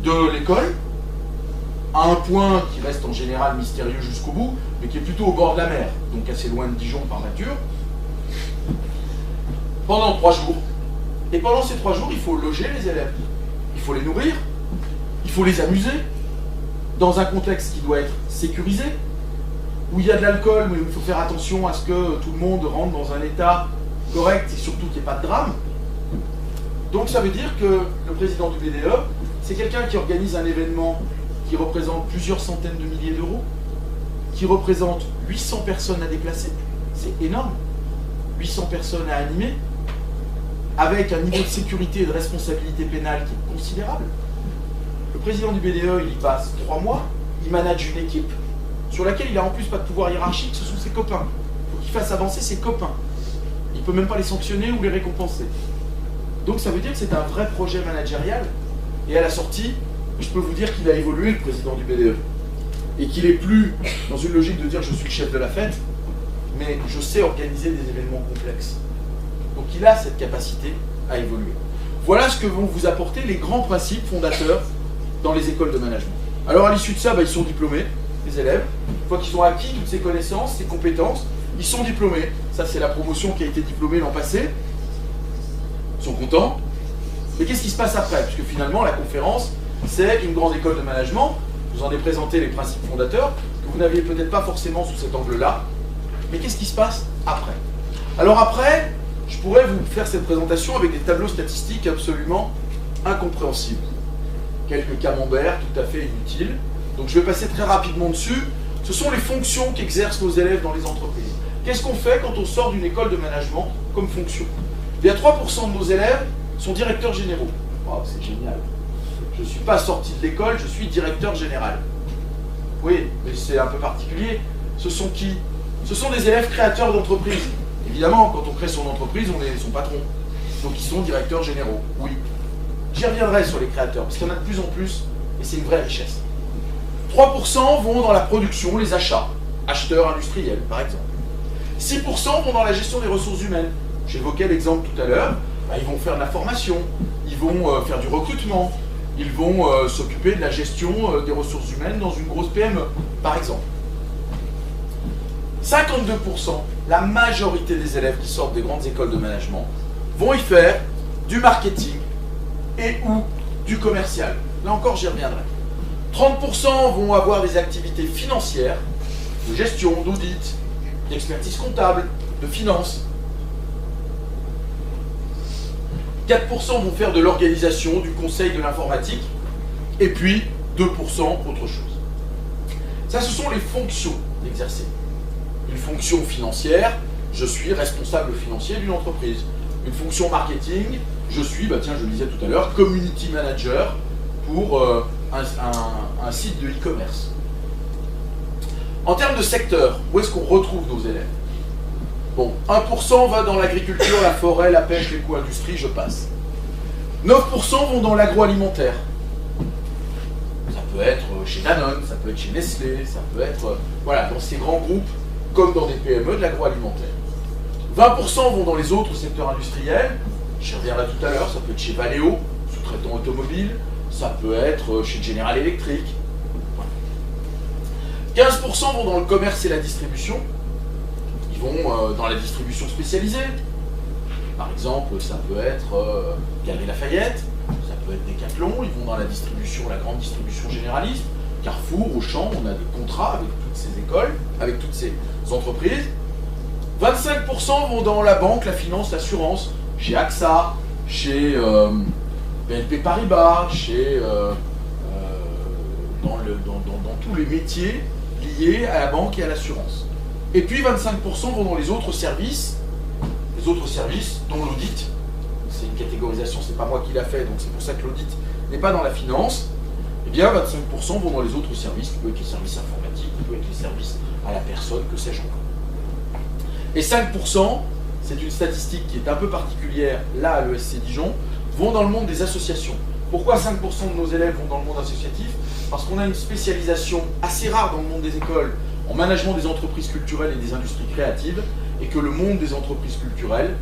de l'école à un point qui reste en général mystérieux jusqu'au bout, mais qui est plutôt au bord de la mer, donc assez loin de Dijon par nature, pendant 3 jours. Et pendant ces 3 jours, il faut loger les élèves, il faut les nourrir, il faut les amuser, dans un contexte qui doit être sécurisé, où il y a de l'alcool, mais il faut faire attention à ce que tout le monde rentre dans un état correct et surtout qu'il n'y ait pas de drame. Donc ça veut dire que le président du BDE, c'est quelqu'un qui organise un événement qui représente plusieurs centaines de milliers d'euros, qui représente 800 personnes à déplacer, c'est énorme, 800 personnes à animer, avec un niveau de sécurité et de responsabilité pénale qui est considérable. Le président du BDE, il y passe 3 mois, il manage une équipe sur laquelle il n'a en plus pas de pouvoir hiérarchique, ce sont ses copains. Il faut qu'il fasse avancer ses copains. Il ne peut même pas les sanctionner ou les récompenser. Donc ça veut dire que c'est un vrai projet managérial. Et à la sortie, je peux vous dire qu'il a évolué, le président du BDE. Et qu'il n'est plus dans une logique de dire je suis le chef de la fête, mais je sais organiser des événements complexes. Donc il a cette capacité à évoluer. Voilà ce que vont vous apporter les grands principes fondateurs dans les écoles de management. Alors à l'issue de ça, ils sont diplômés, les élèves. Une fois qu'ils ont acquis toutes ces connaissances, ces compétences, ils sont diplômés. Ça c'est la promotion qui a été diplômée l'an passé. Ils sont contents. Mais qu'est-ce qui se passe après? Puisque finalement la conférence, c'est une grande école de management. Je vous en ai présenté les principes fondateurs, que vous n'aviez peut-être pas forcément sous cet angle-là. Mais qu'est-ce qui se passe après? Alors après, je pourrais vous faire cette présentation avec des tableaux statistiques absolument incompréhensibles. Quelques camemberts tout à fait inutiles. Donc je vais passer très rapidement dessus. Ce sont les fonctions qu'exercent nos élèves dans les entreprises. Qu'est-ce qu'on fait quand on sort d'une école de management comme fonction? Il y a 3% de nos élèves sont directeurs généraux. Wow, c'est génial. Je ne suis pas sorti de l'école, je suis directeur général. Oui, mais c'est un peu particulier. Ce sont qui? Ce sont des élèves créateurs d'entreprise. Évidemment, quand on crée son entreprise, on est son patron. Donc ils sont directeurs généraux, oui. J'y reviendrai sur les créateurs, parce qu'il y en a de plus en plus, et c'est une vraie richesse. 3% vont dans la production, les achats, acheteurs industriels par exemple. 6% vont dans la gestion des ressources humaines. J'évoquais l'exemple tout à l'heure, ils vont faire de la formation, ils vont faire du recrutement, ils vont s'occuper de la gestion des ressources humaines dans une grosse PME, par exemple. 52%, la majorité des élèves qui sortent des grandes écoles de management, vont y faire du marketing et ou du commercial. Là encore, j'y reviendrai. 30% vont avoir des activités financières, de gestion, d'audit, d'expertise comptable, de finance. 4% vont faire de l'organisation, du conseil, de l'informatique, et puis 2% autre chose. Ça, ce sont les fonctions exercées. Une fonction financière, je suis responsable financier d'une entreprise. Une fonction marketing, je suis, tiens, je le disais tout à l'heure, community manager pour un site de e-commerce. En termes de secteur, où est-ce qu'on retrouve nos élèves? Bon, 1% va dans l'agriculture, la forêt, la pêche, l'éco-industrie, je passe. 9% vont dans l'agroalimentaire. Ça peut être chez Danone, ça peut être chez Nestlé, ça peut être dans ces grands groupes, comme dans des PME de l'agroalimentaire. 20% vont dans les autres secteurs industriels, j'y reviendrai tout à l'heure, ça peut être chez Valeo, sous-traitant automobile, ça peut être chez General Electric. 15% vont dans le commerce et la distribution, ils vont dans la distribution spécialisée. Par exemple, ça peut être Galeries Lafayette, ça peut être Decathlon, ils vont dans la distribution, la grande distribution généraliste, Carrefour, Auchan, on a des contrats avec toutes ces écoles, avec toutes ces entreprises. 25% vont dans la banque, la finance, l'assurance, chez AXA, chez BNP Paribas, dans tous les métiers liés à la banque et à l'assurance. Et puis 25% vont dans les autres services dont l'audit. C'est une catégorisation, c'est pas moi qui l'a fait, donc c'est pour ça que l'audit n'est pas dans la finance. Eh bien 25% vont dans les autres services, qui peuvent être les services informatiques, qui peuvent être les services à la personne, que sais-je encore. Et 5%, c'est une statistique qui est un peu particulière là à l'ESC Dijon, vont dans le monde des associations. Pourquoi 5% de nos élèves vont dans le monde associatif? Parce qu'on a une spécialisation assez rare dans le monde des écoles en management des entreprises culturelles et des industries créatives, et que le monde des entreprises culturelles,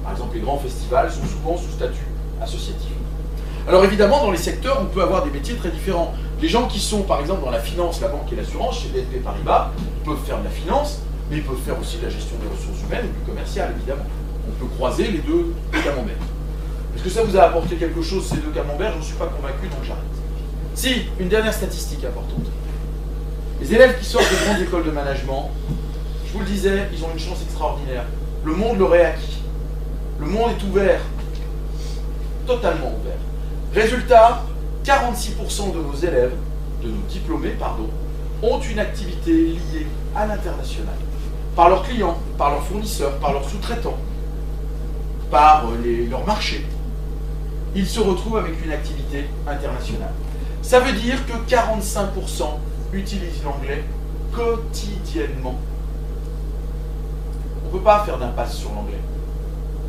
par exemple les grands festivals, sont souvent sous statut associatif. Alors évidemment, dans les secteurs, on peut avoir des métiers très différents. Les gens qui sont, par exemple, dans la finance, la banque et l'assurance, chez BNP Paribas, peuvent faire de la finance, mais ils peuvent faire aussi de la gestion des ressources humaines ou du commercial, évidemment. On peut croiser les deux camemberts. Est-ce que ça vous a apporté quelque chose, ces deux camemberts? Je ne suis pas convaincu, donc j'arrête. Si, une dernière statistique importante. Les élèves qui sortent de grandes écoles de management, je vous le disais, ils ont une chance extraordinaire. Le monde leur est acquis. Le monde est ouvert. Totalement ouvert. Résultat, 46% de nos élèves, de nos diplômés, pardon, ont une activité liée à l'international. Par leurs clients, par leurs fournisseurs, par leurs sous-traitants, par leur marché. Ils se retrouvent avec une activité internationale. Ça veut dire que 45% utilisent l'anglais quotidiennement. On ne peut pas faire d'impasse sur l'anglais.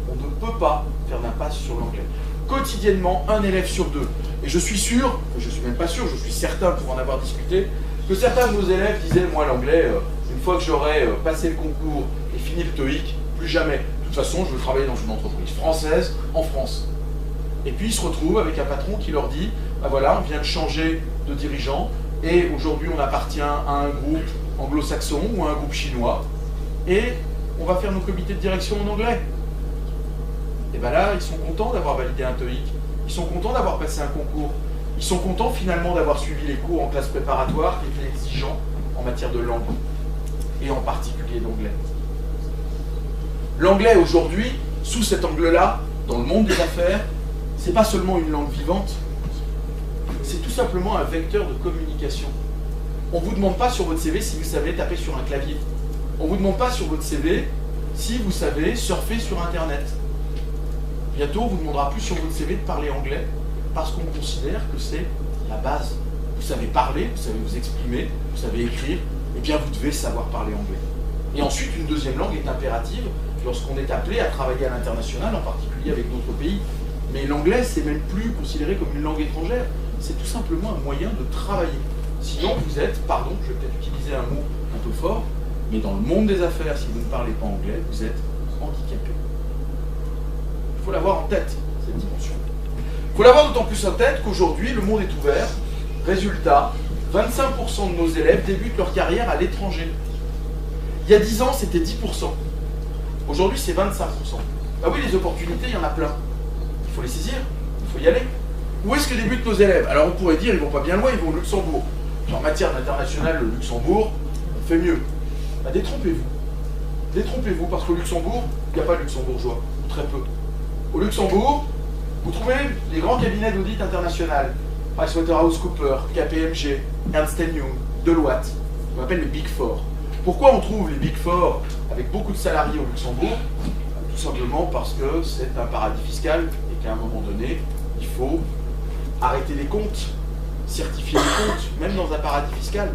On ne peut pas faire d'impasse sur l'anglais. Quotidiennement, un élève sur deux. Et je suis sûr, je suis même pas sûr, je suis certain pour en avoir discuté, que certains de nos élèves disaient, moi l'anglais, une fois que j'aurai passé le concours et fini le TOEIC, plus jamais. De toute façon, je veux travailler dans une entreprise française, en France. Et puis ils se retrouvent avec un patron qui leur dit, ben voilà, on vient de changer de dirigeant, et aujourd'hui on appartient à un groupe anglo-saxon ou à un groupe chinois, et on va faire nos comités de direction en anglais. Et bien là, ils sont contents d'avoir validé un TOEIC, ils sont contents d'avoir passé un concours, ils sont contents finalement d'avoir suivi les cours en classe préparatoire qui étaient exigeants en matière de langue, et en particulier d'anglais. L'anglais aujourd'hui, sous cet angle-là, dans le monde des affaires, c'est pas seulement une langue vivante, c'est tout simplement un vecteur de communication. On ne vous demande pas sur votre CV si vous savez taper sur un clavier. On ne vous demande pas sur votre CV si vous savez surfer sur Internet. Bientôt, on vous demandera plus sur votre CV de parler anglais parce qu'on considère que c'est la base. Vous savez parler, vous savez vous exprimer, vous savez écrire, et bien vous devez savoir parler anglais. Et ensuite, une deuxième langue est impérative lorsqu'on est appelé à travailler à l'international, en particulier avec d'autres pays. Mais l'anglais, c'est même plus considéré comme une langue étrangère. C'est tout simplement un moyen de travailler. Sinon, vous êtes, pardon, je vais peut-être utiliser un mot un peu fort, mais dans le monde des affaires, si vous ne parlez pas anglais, vous êtes handicapé. Il faut l'avoir en tête, cette dimension. Il faut l'avoir d'autant plus en tête qu'aujourd'hui, le monde est ouvert. Résultat, 25% de nos élèves débutent leur carrière à l'étranger. Il y a 10 ans, c'était 10%. Aujourd'hui, c'est 25%. Ah oui, les opportunités, il y en a plein. Il faut les saisir, il faut y aller. Où est-ce que débutent nos élèves? Alors on pourrait dire, ils vont pas bien loin, ils vont au Luxembourg. En matière d'international, le Luxembourg, on fait mieux. Bah, détrompez-vous. Détrompez-vous, parce qu'au Luxembourg, il n'y a pas de luxembourgeois, ou très peu. Au Luxembourg, vous trouvez les grands cabinets d'audit international. PricewaterhouseCoopers, KPMG, Ernst & Young, Deloitte, qu'on appelle les Big Four. Pourquoi on trouve les Big Four avec beaucoup de salariés au Luxembourg? Tout simplement parce que c'est un paradis fiscal et qu'à un moment donné, il faut arrêter les comptes, certifier les comptes, même dans un paradis fiscal.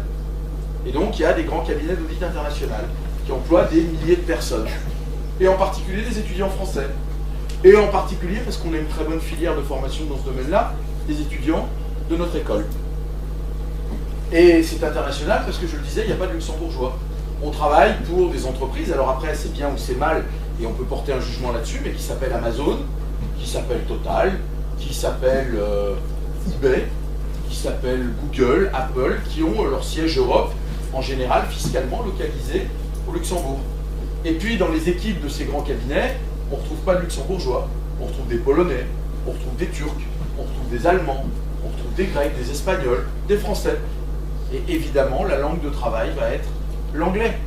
Et donc, il y a des grands cabinets d'audit international qui emploient des milliers de personnes, et en particulier des étudiants français. Et en particulier, parce qu'on a une très bonne filière de formation dans ce domaine-là, des étudiants de notre école. Et c'est international parce que, je le disais, il n'y a pas de luxembourgeois. On travaille pour des entreprises, alors après c'est bien ou c'est mal, et on peut porter un jugement là-dessus, mais qui s'appelle Amazon, qui s'appelle Total, qui s'appelle eBay, qui s'appelle Google, Apple, qui ont leur siège Europe, en général fiscalement localisé au Luxembourg. Et puis dans les équipes de ces grands cabinets, on ne retrouve pas de luxembourgeois, on retrouve des Polonais, on retrouve des Turcs, on retrouve des Allemands, on retrouve des Grecs, des Espagnols, des Français. Et évidemment, la langue de travail va être l'anglais.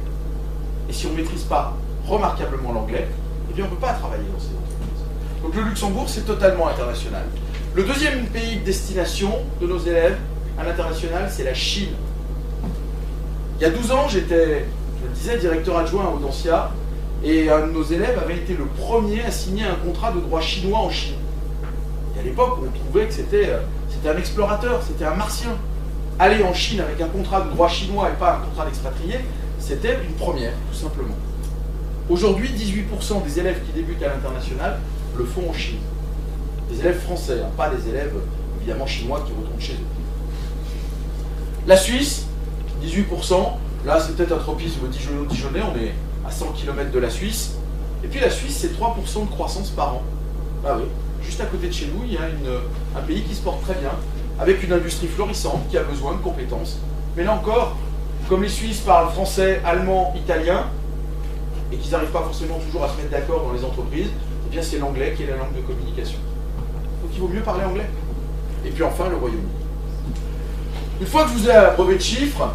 Et si on ne maîtrise pas remarquablement l'anglais, eh bien on ne peut pas travailler dans ces entreprises. Donc le Luxembourg, c'est totalement international. Le deuxième pays de destination de nos élèves à l'international, c'est la Chine. Il y a 12 ans, j'étais, je le disais, directeur adjoint à Audencia, et un de nos élèves avait été le premier à signer un contrat de droit chinois en Chine. Et à l'époque, on trouvait que c'était un explorateur, c'était un martien. Aller en Chine avec un contrat de droit chinois et pas un contrat d'expatrié, c'était une première, tout simplement. Aujourd'hui, 18% des élèves qui débutent à l'international le font en Chine. Des élèves français, hein, pas des élèves évidemment chinois qui retournent chez eux. La Suisse, 18%, là c'est peut-être un tropisme Dijonais, on est à 100 km de la Suisse. Et puis la Suisse, c'est 3% de croissance par an. Ah oui, juste à côté de chez nous, il y a un pays qui se porte très bien, avec une industrie florissante qui a besoin de compétences. Mais là encore, comme les Suisses parlent français, allemand, italien, et qu'ils n'arrivent pas forcément toujours à se mettre d'accord dans les entreprises, eh bien c'est l'anglais qui est la langue de communication. Donc il vaut mieux parler anglais. Et puis enfin, le Royaume-Uni. Une fois que je vous ai abreuvé de chiffres,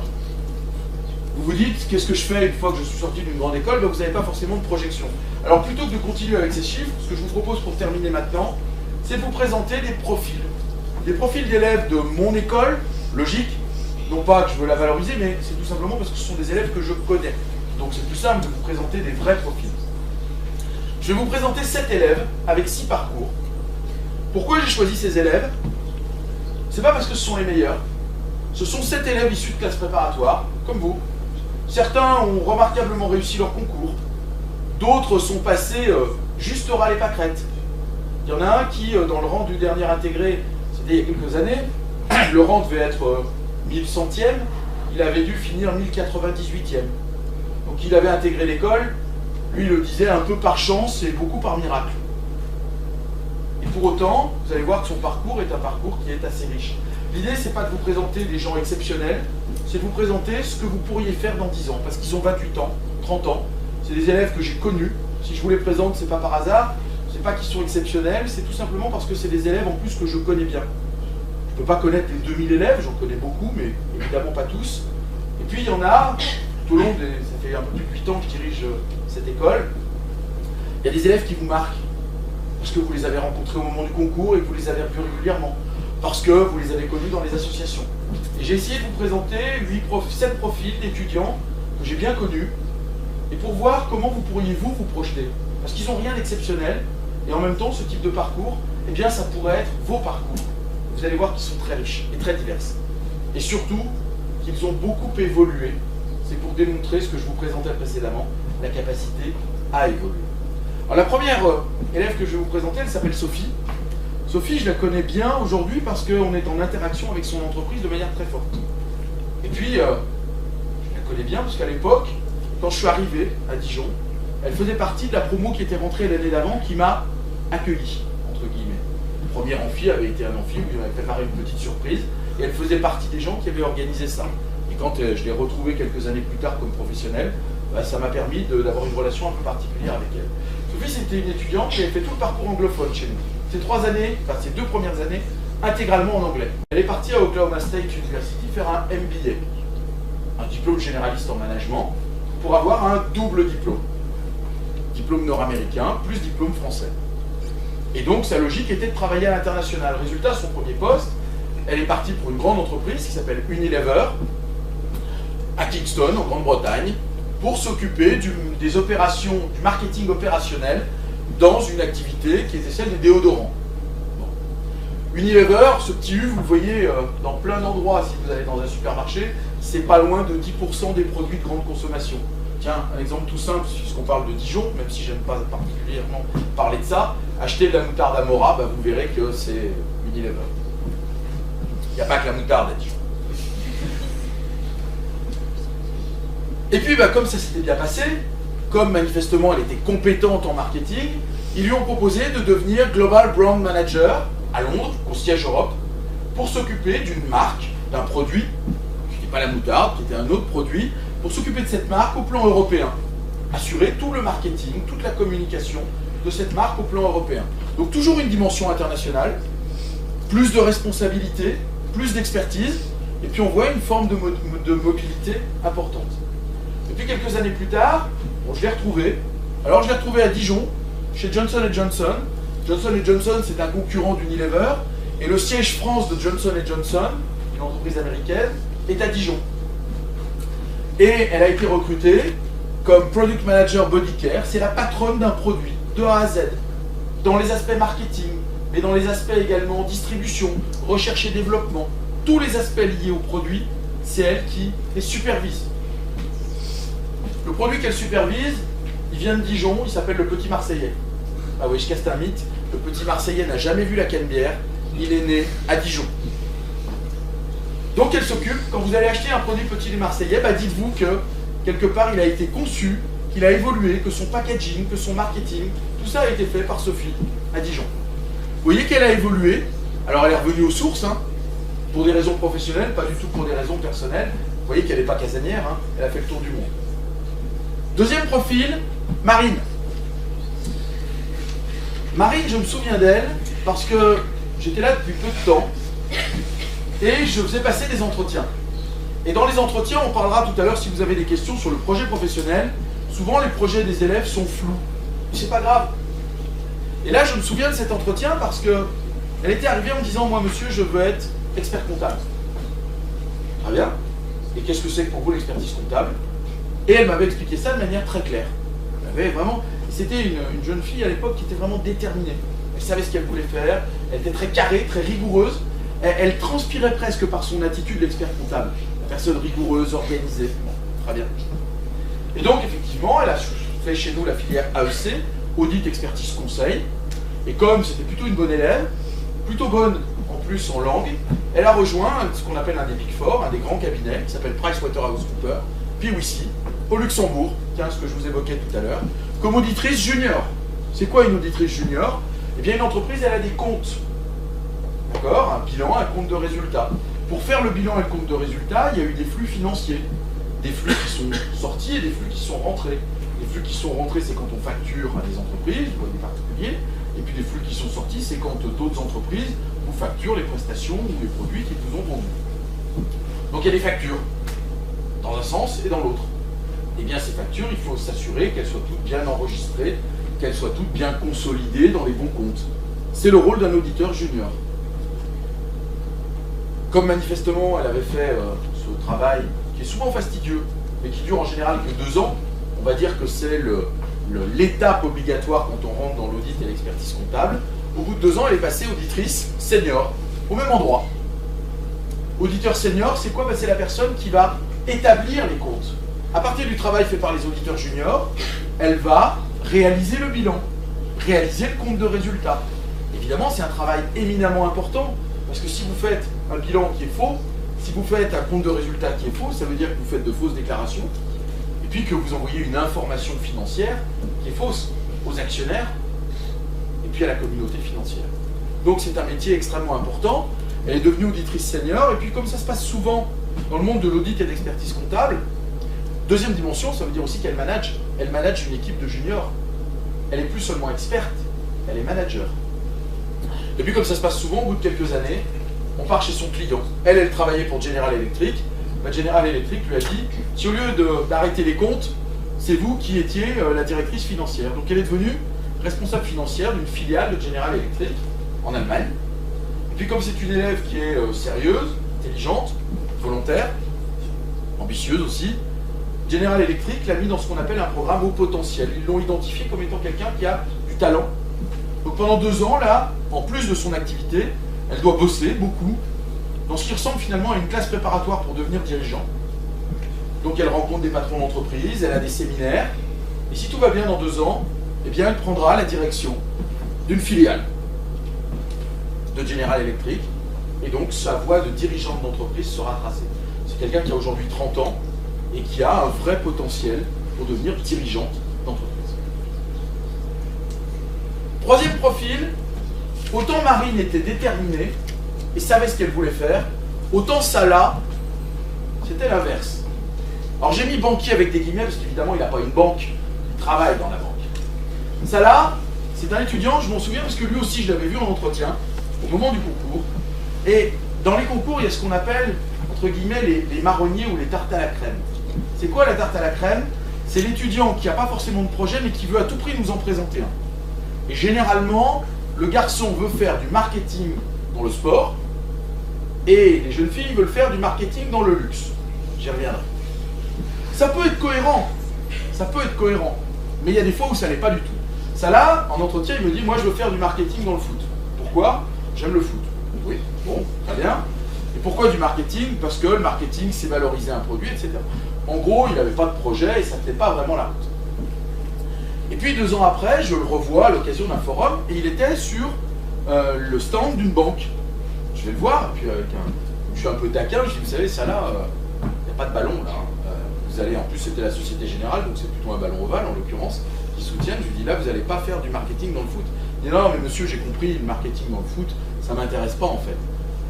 vous vous dites, qu'est-ce que je fais une fois que je suis sorti d'une grande école? Ben, vous n'avez pas forcément de projection. Alors plutôt que de continuer avec ces chiffres, ce que je vous propose pour terminer maintenant, c'est de vous présenter des profils. Des profils d'élèves de mon école, logique, non pas que je veux la valoriser, mais c'est tout simplement parce que ce sont des élèves que je connais. Donc c'est plus simple de vous présenter des vrais profils. Je vais vous présenter 7 élèves avec 6 parcours. Pourquoi j'ai choisi ces élèves? C'est pas parce que ce sont les meilleurs. Ce sont 7 élèves issus de classes préparatoires, comme vous. Certains ont remarquablement réussi leur concours. D'autres sont passés juste ras les pâquerettes. Il y en a un qui, dans le rang du dernier intégré, c'était il y a quelques années, le rang devait être 1100e, il avait dû finir 1098e. Donc il avait intégré l'école, lui il le disait un peu par chance et beaucoup par miracle. Et pour autant, vous allez voir que son parcours est un parcours qui est assez riche. L'idée, c'est pas de vous présenter des gens exceptionnels, c'est de vous présenter ce que vous pourriez faire dans 10 ans, parce qu'ils ont 28 ans, 30 ans, c'est des élèves que j'ai connus. Si je vous les présente, c'est pas par hasard, c'est pas qu'ils sont exceptionnels, c'est tout simplement parce que c'est des élèves en plus que je connais bien. Je peux pas connaître les 2000 élèves, j'en connais beaucoup, mais évidemment pas tous. Et puis il y en a, tout au long des... ça fait un peu plus de 8 ans que je dirige cette école, il y a des élèves qui vous marquent, parce que vous les avez rencontrés au moment du concours et que vous les avez revus régulièrement, parce que vous les avez connus dans les associations. Et j'ai essayé de vous présenter 7 profils d'étudiants que j'ai bien connus, et pour voir comment vous pourriez vous projeter. Parce qu'ils n'ont rien d'exceptionnel, et en même temps, ce type de parcours, eh bien ça pourrait être vos parcours. Vous allez voir qu'ils sont très riches et très divers. Et surtout, qu'ils ont beaucoup évolué. C'est pour démontrer ce que je vous présentais précédemment, la capacité à évoluer. Alors la première élève que je vais vous présenter, elle s'appelle Sophie. Sophie, je la connais bien aujourd'hui parce qu'on est en interaction avec son entreprise de manière très forte. Et puis, je la connais bien parce qu'à l'époque, quand je suis arrivé à Dijon, elle faisait partie de la promo qui était rentrée l'année d'avant qui m'a accueilli, entre guillemets. Le premier amphi avait été un amphi où il avait préparé une petite surprise et elle faisait partie des gens qui avaient organisé ça. Et quand je l'ai retrouvée quelques années plus tard comme professionnelle, ça m'a permis d'avoir une relation un peu particulière avec elle. Sophie, c'était une étudiante qui avait fait tout le parcours anglophone chez nous. Ces 3 années, enfin ces 2 premières années, intégralement en anglais. Elle est partie à Oklahoma State University faire un MBA, un diplôme généraliste en management, pour avoir un double diplôme. Diplôme nord-américain plus diplôme français. Et donc sa logique était de travailler à l'international. Résultat, son premier poste, elle est partie pour une grande entreprise qui s'appelle Unilever, à Kingston, en Grande-Bretagne, pour s'occuper des opérations, du marketing opérationnel dans une activité qui était celle des déodorants. Bon. Unilever, ce petit U, vous le voyez dans plein d'endroits si vous allez dans un supermarché, c'est pas loin de 10% des produits de grande consommation. Tiens, un exemple tout simple, puisqu'on parle de Dijon, même si j'aime pas particulièrement parler de ça, acheter de la moutarde Amora, bah, vous verrez que c'est Unilever. Il n'y a pas que la moutarde à Dijon. Et puis, bah, comme ça s'était bien passé, comme manifestement elle était compétente en marketing, ils lui ont proposé de devenir Global Brand Manager à Londres, au siège Europe, pour s'occuper d'une marque, d'un produit, qui n'était pas la moutarde, qui était un autre produit, pour s'occuper de cette marque au plan européen. Assurer tout le marketing, toute la communication de cette marque au plan européen. Donc toujours une dimension internationale, plus de responsabilité, plus d'expertise, et puis on voit une forme de mobilité importante. Et puis quelques années plus tard, bon, je l'ai retrouvé. Alors je l'ai retrouvé à Dijon, chez Johnson & Johnson. Johnson & Johnson, c'est un concurrent d'Unilever, et le siège France de Johnson & Johnson, une entreprise américaine, est à Dijon. Et elle a été recrutée comme Product Manager Body Care. C'est la patronne d'un produit, de A à Z, dans les aspects marketing, mais dans les aspects également distribution, recherche et développement. Tous les aspects liés au produit, c'est elle qui les supervise. Le produit qu'elle supervise, il vient de Dijon, il s'appelle le Petit Marseillais. Ah oui, je casse un mythe, le Petit Marseillais n'a jamais vu la canebière, il est né à Dijon. Donc elle s'occupe, quand vous allez acheter un produit Petit Marseillais, bah dites-vous que quelque part il a été conçu, qu'il a évolué, que son packaging, que son marketing, tout ça a été fait par Sophie à Dijon. Vous voyez qu'elle a évolué, alors elle est revenue aux sources, hein. Pour des raisons professionnelles, pas du tout pour des raisons personnelles. Vous voyez qu'elle n'est pas casanière, hein, elle a fait le tour du monde. Deuxième profil, Marine. Marine, je me souviens d'elle parce que j'étais là depuis peu de temps et je faisais passer des entretiens. Et dans les entretiens, on parlera tout à l'heure, si vous avez des questions sur le projet professionnel, souvent les projets des élèves sont flous. C'est pas grave. Et là, je me souviens de cet entretien parce qu'elle était arrivée en me disant, moi monsieur, je veux être expert comptable. Très bien. Et qu'est-ce que c'est que pour vous l'expertise comptable? Et elle m'avait expliqué ça de manière très claire. Elle avait vraiment... C'était une jeune fille à l'époque qui était vraiment déterminée. Elle savait ce qu'elle voulait faire, elle était très carrée, très rigoureuse. Elle transpirait presque par son attitude d'expert comptable. La personne rigoureuse, organisée. Bon, très bien. Et donc, effectivement, elle a fait chez nous la filière AEC, Audit, Expertise, Conseil. Et comme c'était plutôt une bonne élève, plutôt bonne en plus en langue, elle a rejoint ce qu'on appelle un des Big Four, un des grands cabinets, qui s'appelle PricewaterhouseCoopers, PwC, au Luxembourg, ce que je vous évoquais tout à l'heure, comme auditrice junior. C'est quoi une auditrice junior? Eh bien, une entreprise, elle a des comptes. D'accord? Un bilan, un compte de résultat. Pour faire le bilan et le compte de résultat, il y a eu des flux financiers. Des flux qui sont sortis et des flux qui sont rentrés. Les flux qui sont rentrés, c'est quand on facture à des entreprises ou à des particuliers. Et puis les flux qui sont sortis, c'est quand d'autres entreprises vous facturent les prestations ou les produits qu'ils vous ont vendus. Donc il y a des factures, dans un sens et dans l'autre. Eh bien ces factures, il faut s'assurer qu'elles soient toutes bien enregistrées, qu'elles soient toutes bien consolidées dans les bons comptes. C'est le rôle d'un auditeur junior. Comme manifestement elle avait fait ce travail, qui est souvent fastidieux, mais qui dure en général que 2 ans, on va dire que c'est l'étape obligatoire quand on rentre dans l'audit et l'expertise comptable. Au bout de 2 ans, elle est passée auditrice senior, au même endroit. Auditeur senior, c'est quoi? C'est la personne qui va établir les comptes. À partir du travail fait par les auditeurs juniors, elle va réaliser le bilan, réaliser le compte de résultat. Évidemment, c'est un travail éminemment important, parce que si vous faites un bilan qui est faux, si vous faites un compte de résultat qui est faux, ça veut dire que vous faites de fausses déclarations, et puis que vous envoyez une information financière qui est fausse aux actionnaires, et puis à la communauté financière. Donc c'est un métier extrêmement important. Elle est devenue auditrice senior, et puis comme ça se passe souvent dans le monde de l'audit et de l'expertise comptable, deuxième dimension, ça veut dire aussi qu'elle manage une équipe de juniors. Elle n'est plus seulement experte, elle est manager. Et puis comme ça se passe souvent, au bout de quelques années, on part chez son client. Elle travaillait pour General Electric. General Electric lui a dit, si au lieu d'arrêter les comptes, c'est vous qui étiez la directrice financière. Donc elle est devenue responsable financière d'une filiale de General Electric en Allemagne. Et puis comme c'est une élève qui est sérieuse, intelligente, volontaire, ambitieuse aussi, General Electric l'a mis dans ce qu'on appelle un programme haut potentiel. Ils l'ont identifié comme étant quelqu'un qui a du talent. Donc pendant 2 ans, là, en plus de son activité, elle doit bosser beaucoup dans ce qui ressemble finalement à une classe préparatoire pour devenir dirigeant. Donc elle rencontre des patrons d'entreprise, elle a des séminaires, et si tout va bien dans 2 ans, eh bien elle prendra la direction d'une filiale de General Electric, et donc sa voie de dirigeante d'entreprise sera tracée. C'est quelqu'un qui a aujourd'hui 30 ans et qui a un vrai potentiel pour devenir dirigeante d'entreprise. Troisième profil, autant Marine était déterminée et savait ce qu'elle voulait faire, autant Salah, c'était l'inverse. Alors j'ai mis banquier avec des guillemets parce qu'évidemment il n'a pas une banque, il travaille dans la banque. Salah, c'est un étudiant, je m'en souviens parce que lui aussi je l'avais vu en entretien au moment du concours. Et dans les concours, il y a ce qu'on appelle, entre guillemets, les marronniers ou les tartes à la crème. C'est quoi la tarte à la crème? C'est l'étudiant qui n'a pas forcément de projet mais qui veut à tout prix nous en présenter un. Et généralement, le garçon veut faire du marketing dans le sport et les jeunes filles veulent faire du marketing dans le luxe. J'y reviendrai. Ça peut être cohérent, mais il y a des fois où ça n'est pas du tout. Ça là, en entretien, il me dit, moi je veux faire du marketing dans le foot. Pourquoi? J'aime le foot. Oui, bon, très bien. Et pourquoi du marketing? Parce que le marketing, c'est valoriser un produit, etc. En gros, il n'avait pas de projet et ça ne tenait pas vraiment la route. Et puis 2 ans après, je le revois à l'occasion d'un forum et il était sur le stand d'une banque. Je vais le voir, et puis je suis un peu taquin, je dis, vous savez, ça là, il n'y a pas de ballon là. Vous allez, en plus c'était la Société Générale, donc c'est plutôt un ballon ovale en l'occurrence, qui soutiennent. Je lui dis, là, vous n'allez pas faire du marketing dans le foot. Il dit, non, mais monsieur, j'ai compris, le marketing dans le foot, ça ne m'intéresse pas en fait.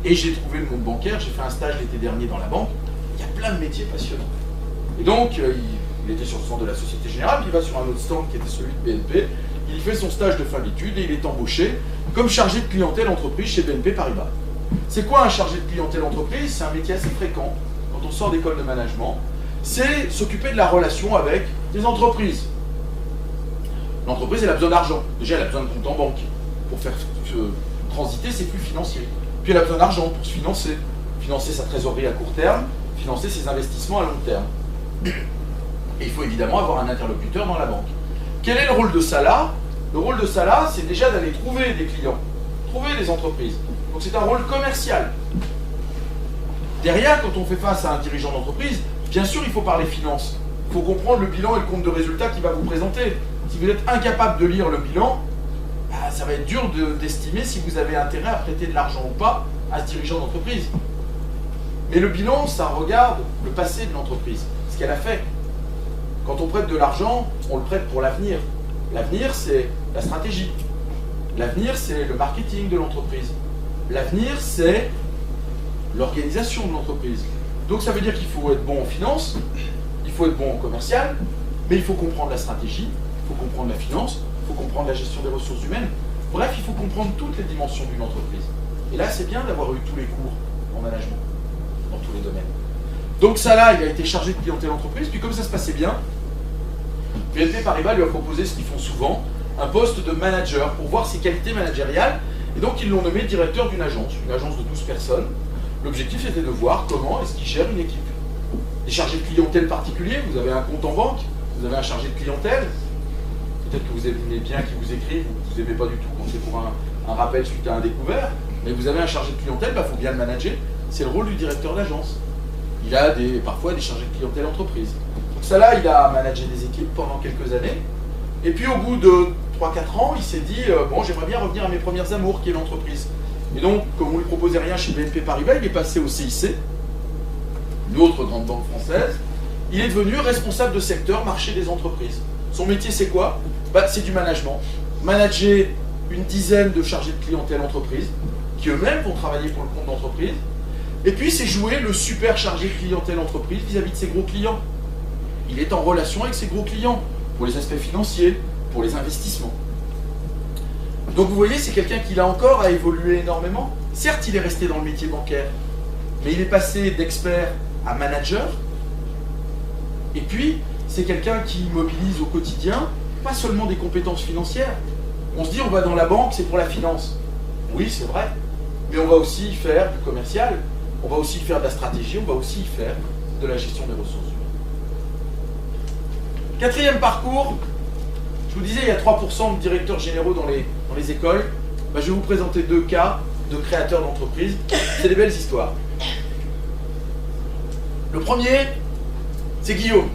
Et j'ai trouvé le monde bancaire, j'ai fait un stage l'été dernier dans la banque. Il y a plein de métiers passionnants. Et donc, il était sur le stand de la Société Générale, puis il va sur un autre stand qui était celui de BNP. Il fait son stage de fin d'études et il est embauché comme chargé de clientèle entreprise chez BNP Paribas. C'est quoi un chargé de clientèle entreprise? C'est un métier assez fréquent quand on sort d'école de management. C'est s'occuper de la relation avec des entreprises. L'entreprise, elle a besoin d'argent. Déjà, elle a besoin de compte en banque pour faire transiter ses flux financiers. Puis elle a besoin d'argent pour se financer. Financer sa trésorerie à court terme, financer ses investissements à long terme. Et il faut évidemment avoir un interlocuteur dans la banque. Quel est le rôle de ça là? Le rôle de ça là, c'est déjà d'aller trouver des clients, trouver des entreprises. Donc c'est un rôle commercial. Derrière, quand on fait face à un dirigeant d'entreprise, bien sûr, il faut parler finance. Il faut comprendre le bilan et le compte de résultat qu'il va vous présenter. Si vous êtes incapable de lire le bilan, bah, ça va être dur d'estimer si vous avez intérêt à prêter de l'argent ou pas à ce dirigeant d'entreprise. Mais le bilan, ça regarde le passé de l'entreprise, ce qu'elle a fait. Quand on prête de l'argent, on le prête pour l'avenir. L'avenir, c'est la stratégie. L'avenir, c'est le marketing de l'entreprise. L'avenir, c'est l'organisation de l'entreprise. Donc ça veut dire qu'il faut être bon en finance, il faut être bon en commercial, mais il faut comprendre la stratégie, il faut comprendre la finance, il faut comprendre la gestion des ressources humaines. Bref, il faut comprendre toutes les dimensions d'une entreprise. Et là, c'est bien d'avoir eu tous les cours en management, dans tous les domaines. Donc ça là, il a été chargé de clientèle entreprise, puis comme ça se passait bien, BNP Paribas lui a proposé ce qu'ils font souvent, un poste de manager pour voir ses qualités managériales, et donc ils l'ont nommé directeur d'une agence de 12 personnes. L'objectif était de voir comment est-ce qu'il gère une équipe. Des chargés de clientèle particuliers, vous avez un compte en banque, vous avez un chargé de clientèle, peut-être que vous aimez bien qui vous écrit, vous n'aimez pas du tout quand c'est pour un rappel suite à un découvert, mais vous avez un chargé de clientèle, il faut bien le manager, c'est le rôle du directeur d'agence. Il a parfois des chargés de clientèle entreprise. Donc ça là, il a managé des équipes pendant quelques années, et puis au bout de 3-4 ans, il s'est dit, bon, j'aimerais bien revenir à mes premières amours, qui est l'entreprise. Et donc, comme on ne lui proposait rien chez BNP Paribas, il est passé au CIC, une autre grande banque française. Il est devenu responsable de secteur marché des entreprises. Son métier, c'est quoi? C'est du management. Manager une dizaine de chargés de clientèle entreprise, qui eux-mêmes vont travailler pour le compte d'entreprise. Et puis, c'est jouer le super chargé de clientèle entreprise vis-à-vis de ses gros clients. Il est en relation avec ses gros clients, pour les aspects financiers, pour les investissements. Donc vous voyez, c'est quelqu'un qui là encore a évolué énormément. Certes, il est resté dans le métier bancaire, mais il est passé d'expert à manager. Et puis, c'est quelqu'un qui mobilise au quotidien, pas seulement des compétences financières. On se dit, on va dans la banque, c'est pour la finance. Oui, c'est vrai, mais on va aussi faire du commercial, on va aussi faire de la stratégie, on va aussi faire de la gestion des ressources humaines. Quatrième parcours, je vous disais, il y a 3% de directeurs généraux dans les écoles. Je vais vous présenter 2 cas de créateurs d'entreprises. C'est des belles histoires. Le premier, c'est Guillaume.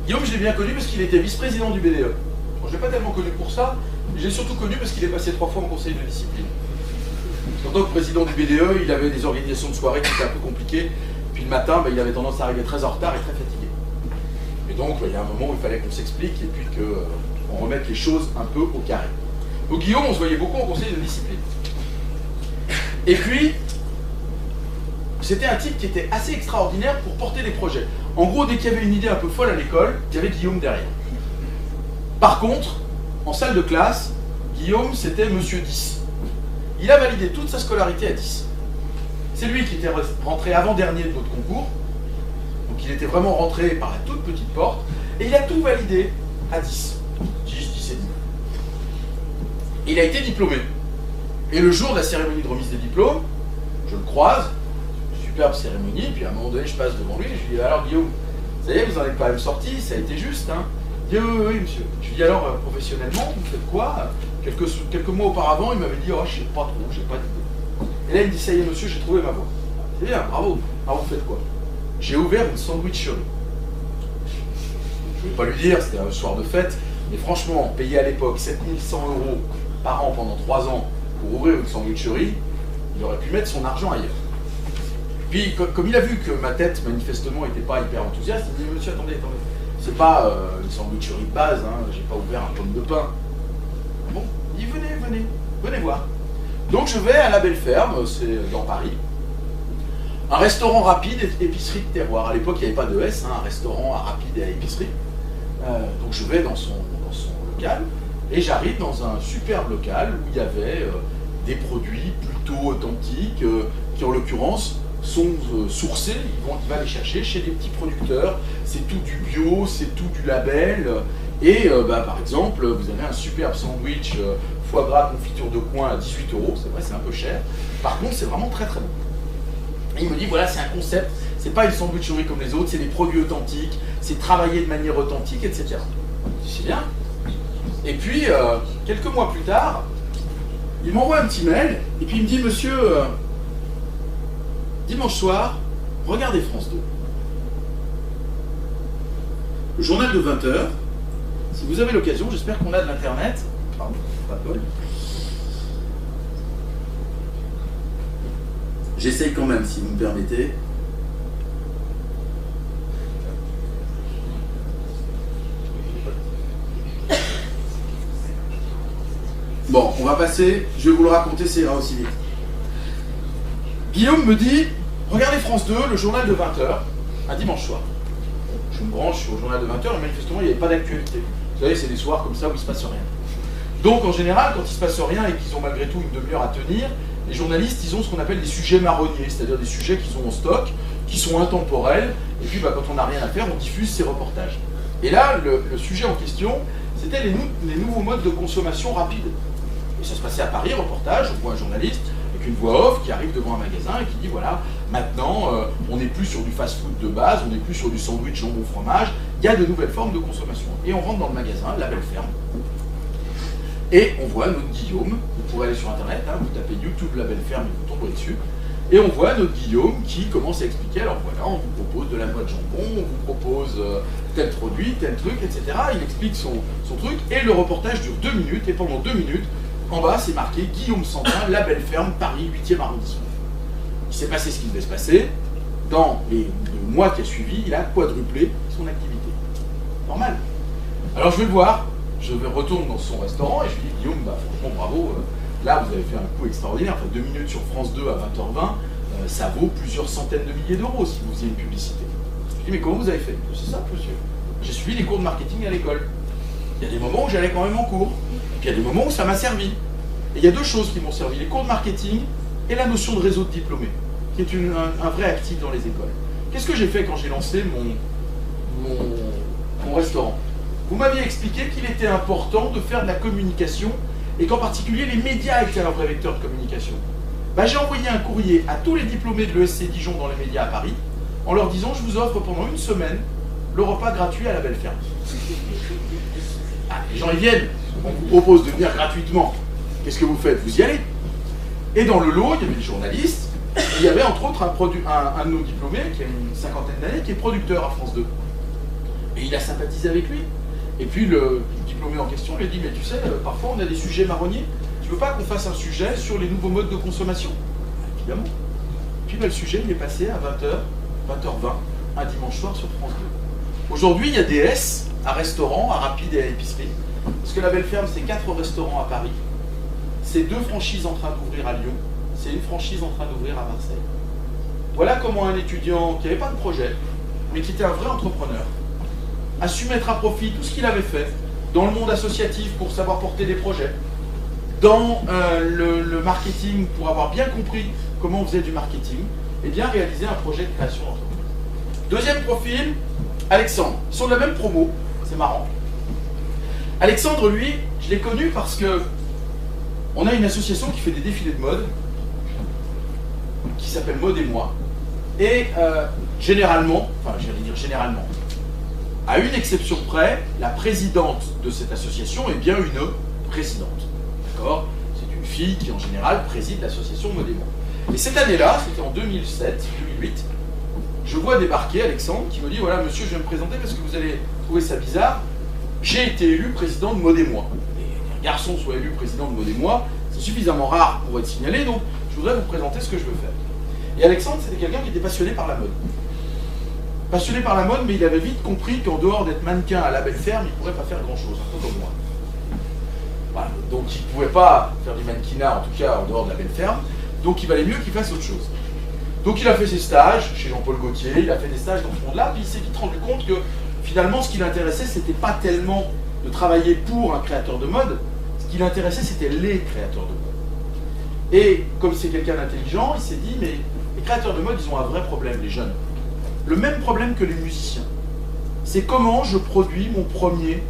Guillaume, je l'ai bien connu parce qu'il était vice-président du BDE. Bon, je ne l'ai pas tellement connu pour ça, mais je l'ai surtout connu parce qu'il est passé 3 fois en conseil de discipline. En tant que président du BDE, il avait des organisations de soirée qui étaient un peu compliquées. Puis le matin, il avait tendance à arriver très en retard et très fatigué. Et donc, il y a un moment où il fallait qu'on s'explique et puis qu'on remette les choses un peu au carré. Au Guillaume, on se voyait beaucoup en conseil de discipline. Et puis, c'était un type qui était assez extraordinaire pour porter des projets. En gros, dès qu'il y avait une idée un peu folle à l'école, il y avait Guillaume derrière. Par contre, en salle de classe, Guillaume, c'était Monsieur 10. Il a validé toute sa scolarité à 10. C'est lui qui était rentré avant-dernier de notre concours. Donc il était vraiment rentré par la toute petite porte. Et il a tout validé à 10. 10 et 10. Et il a été diplômé. Et le jour de la cérémonie de remise des diplômes, je le croise, superbe cérémonie, puis à un moment donné, je passe devant lui, et je lui dis, alors Guillaume, ça y est, vous en êtes quand même sorti, ça a été juste, hein? Il dit, oui, monsieur. Je lui dis, alors, professionnellement, vous faites quoi? Quelques mois auparavant, il m'avait dit, oh, je sais pas trop, j'ai pas d'idée. Et là, il me dit, ça y est, monsieur, j'ai trouvé ma voie. C'est bien, bravo. Alors, vous faites quoi? J'ai ouvert une sandwicherie. Je ne vais pas lui dire, c'était un soir de fête, mais franchement, payer à l'époque 7100 € par an pendant 3 ans pour ouvrir une sandwicherie, il aurait pu mettre son argent ailleurs. Puis, comme il a vu que ma tête, manifestement, n'était pas hyper enthousiaste, il me dit, monsieur, attendez, c'est pas une sandwicherie de base, hein, j'ai pas ouvert un pomme de pain. Bon, il dit, venez voir. Donc je vais à La Belle Ferme, c'est dans Paris, un restaurant rapide et épicerie de terroir. À l'époque, il n'y avait pas de S, hein, un restaurant à rapide et à épicerie. Donc je vais dans son local et j'arrive dans un superbe local où il y avait des produits plutôt authentiques qui en l'occurrence sont sourcés, il va les chercher chez des petits producteurs, c'est tout du bio, c'est tout du label, et par exemple vous avez un superbe sandwich foie gras confiture de coin à 18 €, c'est vrai c'est un peu cher, par contre c'est vraiment très très bon. Et il me dit voilà c'est un concept, c'est pas une sandwicherie comme les autres, c'est des produits authentiques, c'est travaillé de manière authentique, etc. C'est bien. Et puis quelques mois plus tard, il m'envoie un petit mail, et puis il me dit monsieur, dimanche soir, regardez France 2. Le journal de 20 h, si vous avez l'occasion, j'espère qu'on a de l'internet. Pardon, pas de bol. J'essaye quand même, si vous me permettez. Bon, on va passer, je vais vous le raconter, ça ira aussi vite. Guillaume me dit, regardez France 2, le journal de 20 h, un dimanche soir. Je me branche au journal de 20 h et manifestement il n'y avait pas d'actualité. Vous savez, c'est des soirs comme ça où il ne se passe rien. Donc en général, quand il ne se passe rien et qu'ils ont malgré tout une demi-heure à tenir, les journalistes, ils ont ce qu'on appelle des sujets marronniers, c'est-à-dire des sujets qu'ils ont en stock, qui sont intemporels, et puis quand on n'a rien à faire, on diffuse ces reportages. Et là, le sujet en question, c'était les nouveaux modes de consommation rapide. Et ça se passait à Paris, reportage, on voit un journaliste avec une voix off qui arrive devant un magasin et qui dit voilà, maintenant on n'est plus sur du fast-food de base, on n'est plus sur du sandwich jambon fromage, il y a de nouvelles formes de consommation. Et on rentre dans le magasin, La Belle Ferme, et on voit notre Guillaume, vous pourrez aller sur internet, hein, vous tapez YouTube La Belle Ferme et vous tomberez dessus, et on voit notre Guillaume qui commence à expliquer, alors voilà, on vous propose de la noix de jambon, on vous propose tel produit, tel truc, etc. Il explique son truc, et le reportage dure 2 minutes, et pendant 2 minutes, en bas, c'est marqué Guillaume Santin, La Belle Ferme, Paris, 8e arrondissement. Il s'est passé ce qui devait se passer. Dans le mois qui a suivi, il a quadruplé son activité. Normal. Alors je vais le voir, je retourne dans son restaurant et je lui dis Guillaume, franchement bravo, là vous avez fait un coup extraordinaire, enfin 2 minutes sur France 2 à 20h20, ça vaut plusieurs centaines de milliers d'euros si vous faisiez une publicité. Je lui dis mais comment vous avez fait? C'est simple monsieur. J'ai suivi les cours de marketing à l'école. Il y a des moments où j'allais quand même en cours. Puis il y a des moments où ça m'a servi. Et il y a 2 choses qui m'ont servi, les cours de marketing et la notion de réseau de diplômés, qui est un vrai actif dans les écoles. Qu'est-ce que j'ai fait quand j'ai lancé mon restaurant? Vous m'aviez expliqué qu'il était important de faire de la communication et qu'en particulier les médias étaient un vrai vecteur de communication. J'ai envoyé un courrier à tous les diplômés de l'ESC Dijon dans les médias à Paris en leur disant je vous offre pendant 1 semaine le repas gratuit à La Belle Ferme. Les gens y viennent. On vous propose de venir gratuitement. Qu'est-ce que vous faites? Vous y allez. Et dans le lot, il y avait des journalistes. Et il y avait entre autres un de nos diplômés, qui a une 50aine d'années, qui est producteur à France 2. Et il a sympathisé avec lui. Et puis le diplômé en question lui a dit mais tu sais, parfois on a des sujets marronniers. Tu veux pas qu'on fasse un sujet sur les nouveaux modes de consommation? Évidemment. Puis le sujet il est passé à 20 h, 20h20, un dimanche soir sur France 2. Aujourd'hui, il y a des S à restaurants, à rapide et à épicerie. Parce que La Belle Ferme, c'est 4 restaurants à Paris, c'est 2 franchises en train d'ouvrir à Lyon, c'est une franchise en train d'ouvrir à Marseille. Voilà comment un étudiant qui n'avait pas de projet, mais qui était un vrai entrepreneur, a su mettre à profit tout ce qu'il avait fait dans le monde associatif pour savoir porter des projets, dans le marketing pour avoir bien compris comment on faisait du marketing, et bien réaliser un projet de création d'entreprise. Deuxième profil, Alexandre. Ils sont de la même promo, c'est marrant. Alexandre, lui, je l'ai connu parce que on a une association qui fait des défilés de mode, qui s'appelle Mode et Moi. Et généralement, à une exception près, la présidente de cette association est bien une présidente. D'accord? C'est une fille qui, en général, préside l'association Mode et Moi. Et cette année-là, c'était en 2007-2008, je vois débarquer Alexandre qui me dit voilà, monsieur, je vais me présenter parce que vous allez trouver ça bizarre. J'ai été élu président de Mode et Moi. Et un garçon soit élu président de Mode et Moi, c'est suffisamment rare pour être signalé, donc je voudrais vous présenter ce que je veux faire. Et Alexandre, c'était quelqu'un qui était passionné par la mode. Passionné par la mode, mais il avait vite compris qu'en dehors d'être mannequin à La Belle Ferme, il ne pourrait pas faire grand-chose, un peu comme moi. Voilà. Donc il ne pouvait pas faire du mannequinat, en tout cas en dehors de la belle ferme, donc il valait mieux qu'il fasse autre chose. Donc il a fait ses stages chez Jean-Paul Gaultier, il a fait des stages dans ce monde-là, puis il s'est vite rendu compte que finalement ce qui l'intéressait, c'était pas tellement de travailler pour un créateur de mode, ce qui l'intéressait, c'était les créateurs de mode. Et comme c'est quelqu'un d'intelligent, il s'est dit, mais les créateurs de mode, ils ont un vrai problème, les jeunes. Le même problème que les musiciens. C'est comment je produis mon premier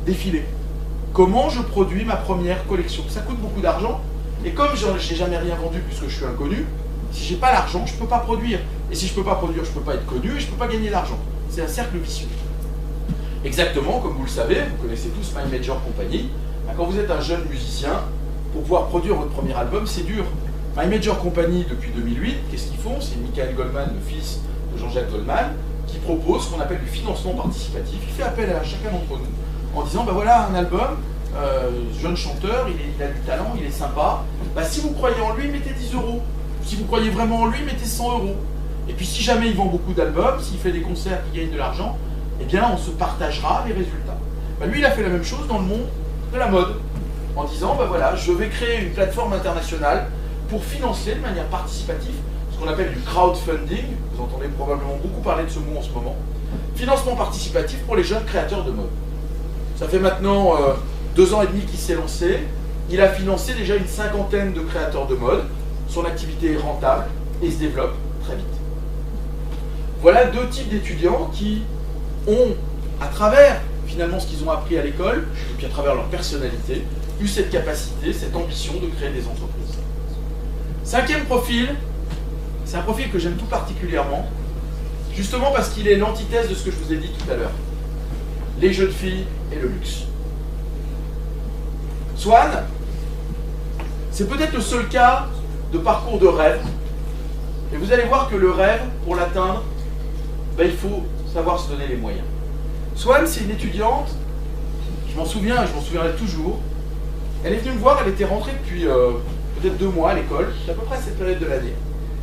défilé. Comment je produis ma première collection. Ça coûte beaucoup d'argent, et comme je n'ai jamais rien vendu puisque je suis inconnu, si j'ai pas l'argent, je ne peux pas produire. Et si je ne peux pas produire, je ne peux pas être connu et je ne peux pas gagner d'argent. C'est un cercle vicieux. Exactement, comme vous le savez, vous connaissez tous My Major Company. Quand vous êtes un jeune musicien, pour pouvoir produire votre premier album, c'est dur. My Major Company, depuis 2008, qu'est-ce qu'ils font? C'est Michael Goldman, le fils de Jean-Jacques Goldman, qui propose ce qu'on appelle du financement participatif. Il fait appel à chacun d'entre nous en disant, ben voilà un album, jeune chanteur, il a du talent, il est sympa. Ben, si vous croyez en lui, mettez 10 euros. Si vous croyez vraiment en lui, mettez 100 euros. Et puis si jamais il vend beaucoup d'albums, s'il fait des concerts qui gagnent de l'argent, eh bien on se partagera les résultats. Ben, lui, il a fait la même chose dans le monde de la mode, en disant, ben voilà, je vais créer une plateforme internationale pour financer de manière participative ce qu'on appelle du crowdfunding. Vous entendez probablement beaucoup parler de ce mot en ce moment. Financement participatif pour les jeunes créateurs de mode. Ça fait maintenant 2 ans et demi qu'il s'est lancé. Il a financé déjà une 50aine de créateurs de mode. Son activité est rentable et se développe très vite. Voilà 2 types d'étudiants qui ont, à travers finalement ce qu'ils ont appris à l'école, et puis à travers leur personnalité, eu cette capacité, cette ambition de créer des entreprises. 5e profil, c'est un profil que j'aime tout particulièrement, justement parce qu'il est l'antithèse de ce que je vous ai dit tout à l'heure. Les jeunes filles et le luxe. Swan, c'est peut-être le seul cas de parcours de rêve. Et vous allez voir que le rêve, pour l'atteindre, ben, il faut savoir se donner les moyens. Swan, c'est une étudiante, je m'en souviens et je m'en souviendrai toujours. Elle est venue me voir, elle était rentrée depuis peut-être 2 mois à l'école, c'est à peu près à cette période de l'année.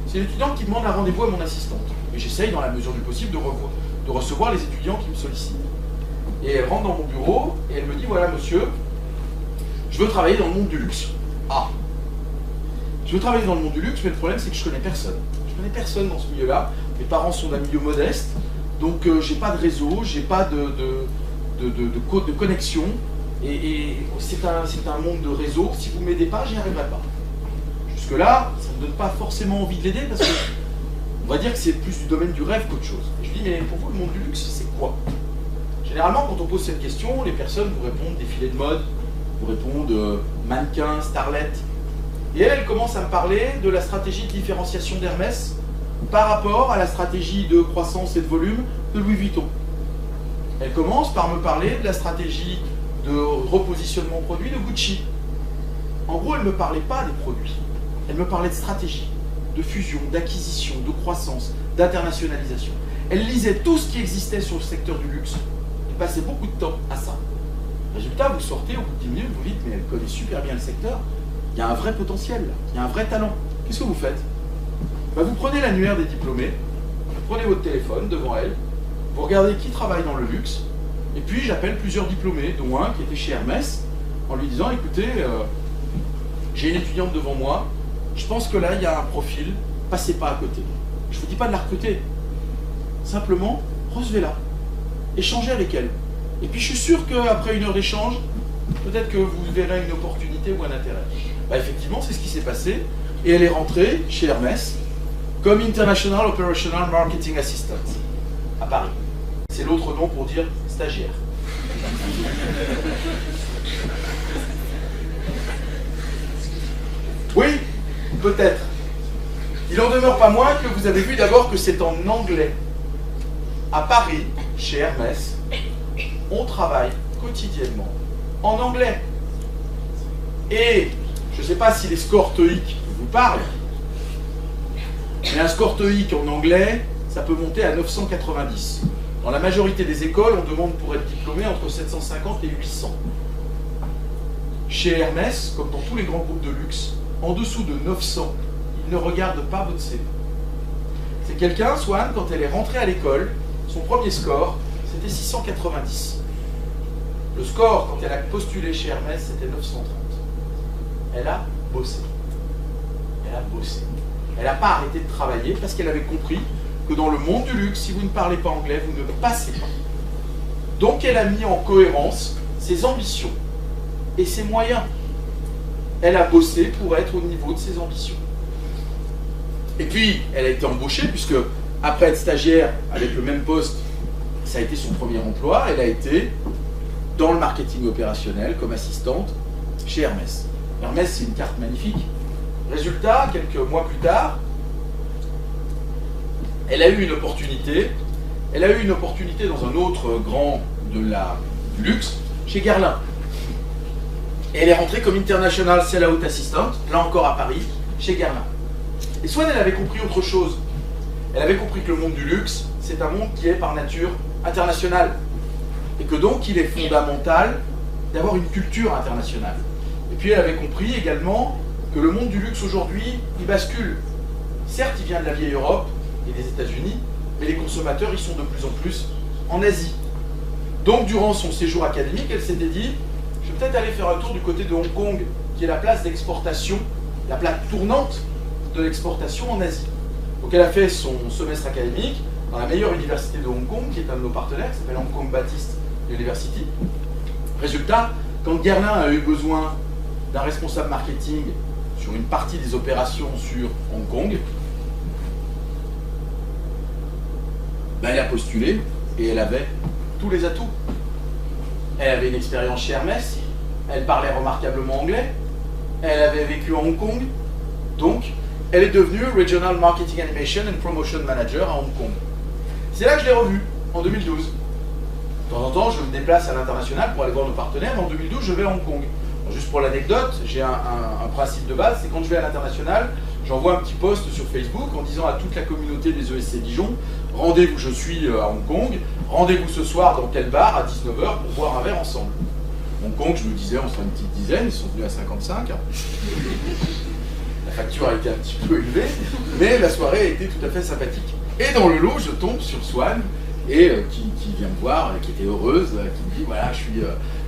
C'est une étudiante qui demande un rendez-vous à mon assistante. Et j'essaye, dans la mesure du possible, de recevoir les étudiants qui me sollicitent. Et elle rentre dans mon bureau et elle me dit, voilà monsieur, je veux travailler dans le monde du luxe. Ah, je veux travailler dans le monde du luxe, mais le problème c'est que je connais personne. Je connais personne dans ce milieu-là. Mes parents sont d'un milieu modeste, donc j'ai pas de réseau, j'ai pas de connexion. Et c'est un monde de réseau. Si vous ne m'aidez pas, j'y arriverai pas. Jusque-là, ça ne me donne pas forcément envie de l'aider parce que on va dire que c'est plus du domaine du rêve qu'autre chose. Et je lui dis, mais pour vous, le monde du luxe, c'est quoi? Généralement, quand on pose cette question, les personnes vous répondent défilé de mode, vous répondent mannequin, starlet. Et elle commence à me parler de la stratégie de différenciation d'Hermès par rapport à la stratégie de croissance et de volume de Louis Vuitton. Elle commence par me parler de la stratégie de repositionnement produit de Gucci. En gros, elle ne me parlait pas des produits. Elle me parlait de stratégie, de fusion, d'acquisition, de croissance, d'internationalisation. Elle lisait tout ce qui existait sur le secteur du luxe. Elle passait beaucoup de temps à ça. Résultat, vous sortez au bout de 10 minutes, vous dites, mais elle connaît super bien le secteur. Il y a un vrai potentiel, là. Il y a un vrai talent. Qu'est-ce que vous faites? Ben, vous prenez l'annuaire des diplômés, vous prenez votre téléphone devant elle, vous regardez qui travaille dans le luxe, et puis j'appelle plusieurs diplômés, dont un qui était chez Hermès, en lui disant, écoutez, j'ai une étudiante devant moi, je pense que là, il y a un profil, passez pas à côté. Je ne vous dis pas de la recruter. Simplement, recevez-la. Échangez avec elle. Et puis je suis sûr qu'après 1 heure d'échange, peut-être que vous verrez une opportunité ou un intérêt. Bah, effectivement, c'est ce qui s'est passé. Et elle est rentrée chez Hermès comme International Operational Marketing Assistant à Paris. C'est l'autre nom pour dire stagiaire. Oui, peut-être. Il n'en demeure pas moins que vous avez vu d'abord que c'est en anglais. À Paris, chez Hermès, on travaille quotidiennement en anglais. Et je ne sais pas si les scores TOEIC vous parlent, mais un score TOEIC en anglais, ça peut monter à 990. Dans la majorité des écoles, on demande pour être diplômé entre 750 et 800. Chez Hermès, comme dans tous les grands groupes de luxe, en dessous de 900, ils ne regardent pas votre CV. C'est quelqu'un, Swan, quand elle est rentrée à l'école, son premier score, c'était 690. Le score, quand elle a postulé chez Hermès, c'était 930. Elle a bossé. Elle a bossé. Elle n'a pas arrêté de travailler parce qu'elle avait compris que dans le monde du luxe, si vous ne parlez pas anglais, vous ne passez pas. Donc elle a mis en cohérence ses ambitions et ses moyens. Elle a bossé pour être au niveau de ses ambitions. Et puis, elle a été embauchée, puisque après être stagiaire avec le même poste, ça a été son premier emploi. Elle a été dans le marketing opérationnel comme assistante chez Hermès. Hermès, c'est une carte magnifique. Résultat, quelques mois plus tard, elle a eu une opportunité. Elle a eu une opportunité dans un autre grand du luxe, chez Guerlain. Et elle est rentrée comme International Sell-Out Assistant, là encore à Paris, chez Guerlain. Et Swan, elle avait compris autre chose. Elle avait compris que le monde du luxe, c'est un monde qui est par nature international. Et que donc, il est fondamental d'avoir une culture internationale. Et puis, elle avait compris également que le monde du luxe aujourd'hui, il bascule. Certes, il vient de la vieille Europe et des États-Unis, mais les consommateurs, ils sont de plus en plus en Asie. Donc, durant son séjour académique, elle s'était dit, je vais peut-être aller faire un tour du côté de Hong Kong, qui est la place d'exportation, la plaque tournante de l'exportation en Asie. Donc elle a fait son semestre académique dans la meilleure université de Hong Kong, qui est un de nos partenaires, qui s'appelle Hong Kong Baptist University. Résultat, quand Guerlain a eu besoin d'un responsable marketing sur une partie des opérations sur Hong Kong, ben elle a postulé et elle avait tous les atouts. Elle avait une expérience chez Hermès, elle parlait remarquablement anglais, elle avait vécu à Hong Kong, donc elle est devenue Regional Marketing Animation and Promotion Manager à Hong Kong. C'est là que je l'ai revue, en 2012. De temps en temps, je me déplace à l'international pour aller voir nos partenaires, mais en 2012, je vais à Hong Kong. Alors, juste pour l'anecdote, j'ai un principe de base, c'est quand je vais à l'international, j'envoie un petit post sur Facebook en disant à toute la communauté des ESC Dijon, rendez-vous, je suis à Hong Kong, rendez-vous ce soir dans quel bar à 19h pour boire un verre ensemble. Hong Kong, je me disais, on sera une petite dizaine, ils sont venus à 55. La facture a été un petit peu élevée, mais la soirée a été tout à fait sympathique. Et dans le lot, je tombe sur Swan, et qui vient me voir, qui était heureuse, qui me dit, voilà, je suis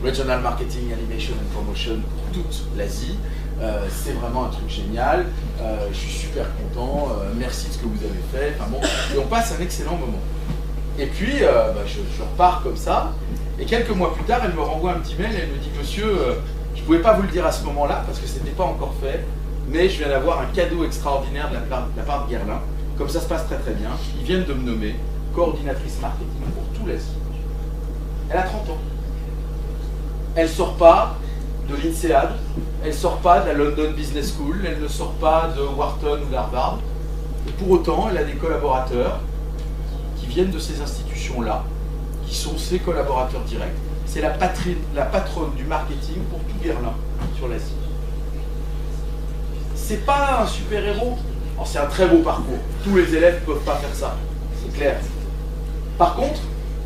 Regional Marketing, Animation and Promotion pour toute l'Asie. C'est vraiment un truc génial, je suis super content, merci de ce que vous avez fait. Enfin bon, et on passe un excellent moment. Et puis, je repars comme ça, et quelques mois plus tard, elle me renvoie un petit mail, et elle me dit, monsieur, je ne pouvais pas vous le dire à ce moment-là, parce que ce n'était pas encore fait, mais je viens d'avoir un cadeau extraordinaire de la part de Guerlain. Comme ça se passe très très bien, ils viennent de me nommer coordinatrice marketing pour tout l'Asie. Elle a 30 ans. Elle ne sort pas de l'INSEAD, elle ne sort pas de la London Business School, elle ne sort pas de Wharton ou d'Harvard. Et pour autant, elle a des collaborateurs qui viennent de ces institutions-là, qui sont ses collaborateurs directs. C'est la patronne du marketing pour tout Guerlain sur l'Asie. C'est pas un super-héros. Alors c'est un très beau parcours. Tous les élèves ne peuvent pas faire ça, c'est clair. Par contre,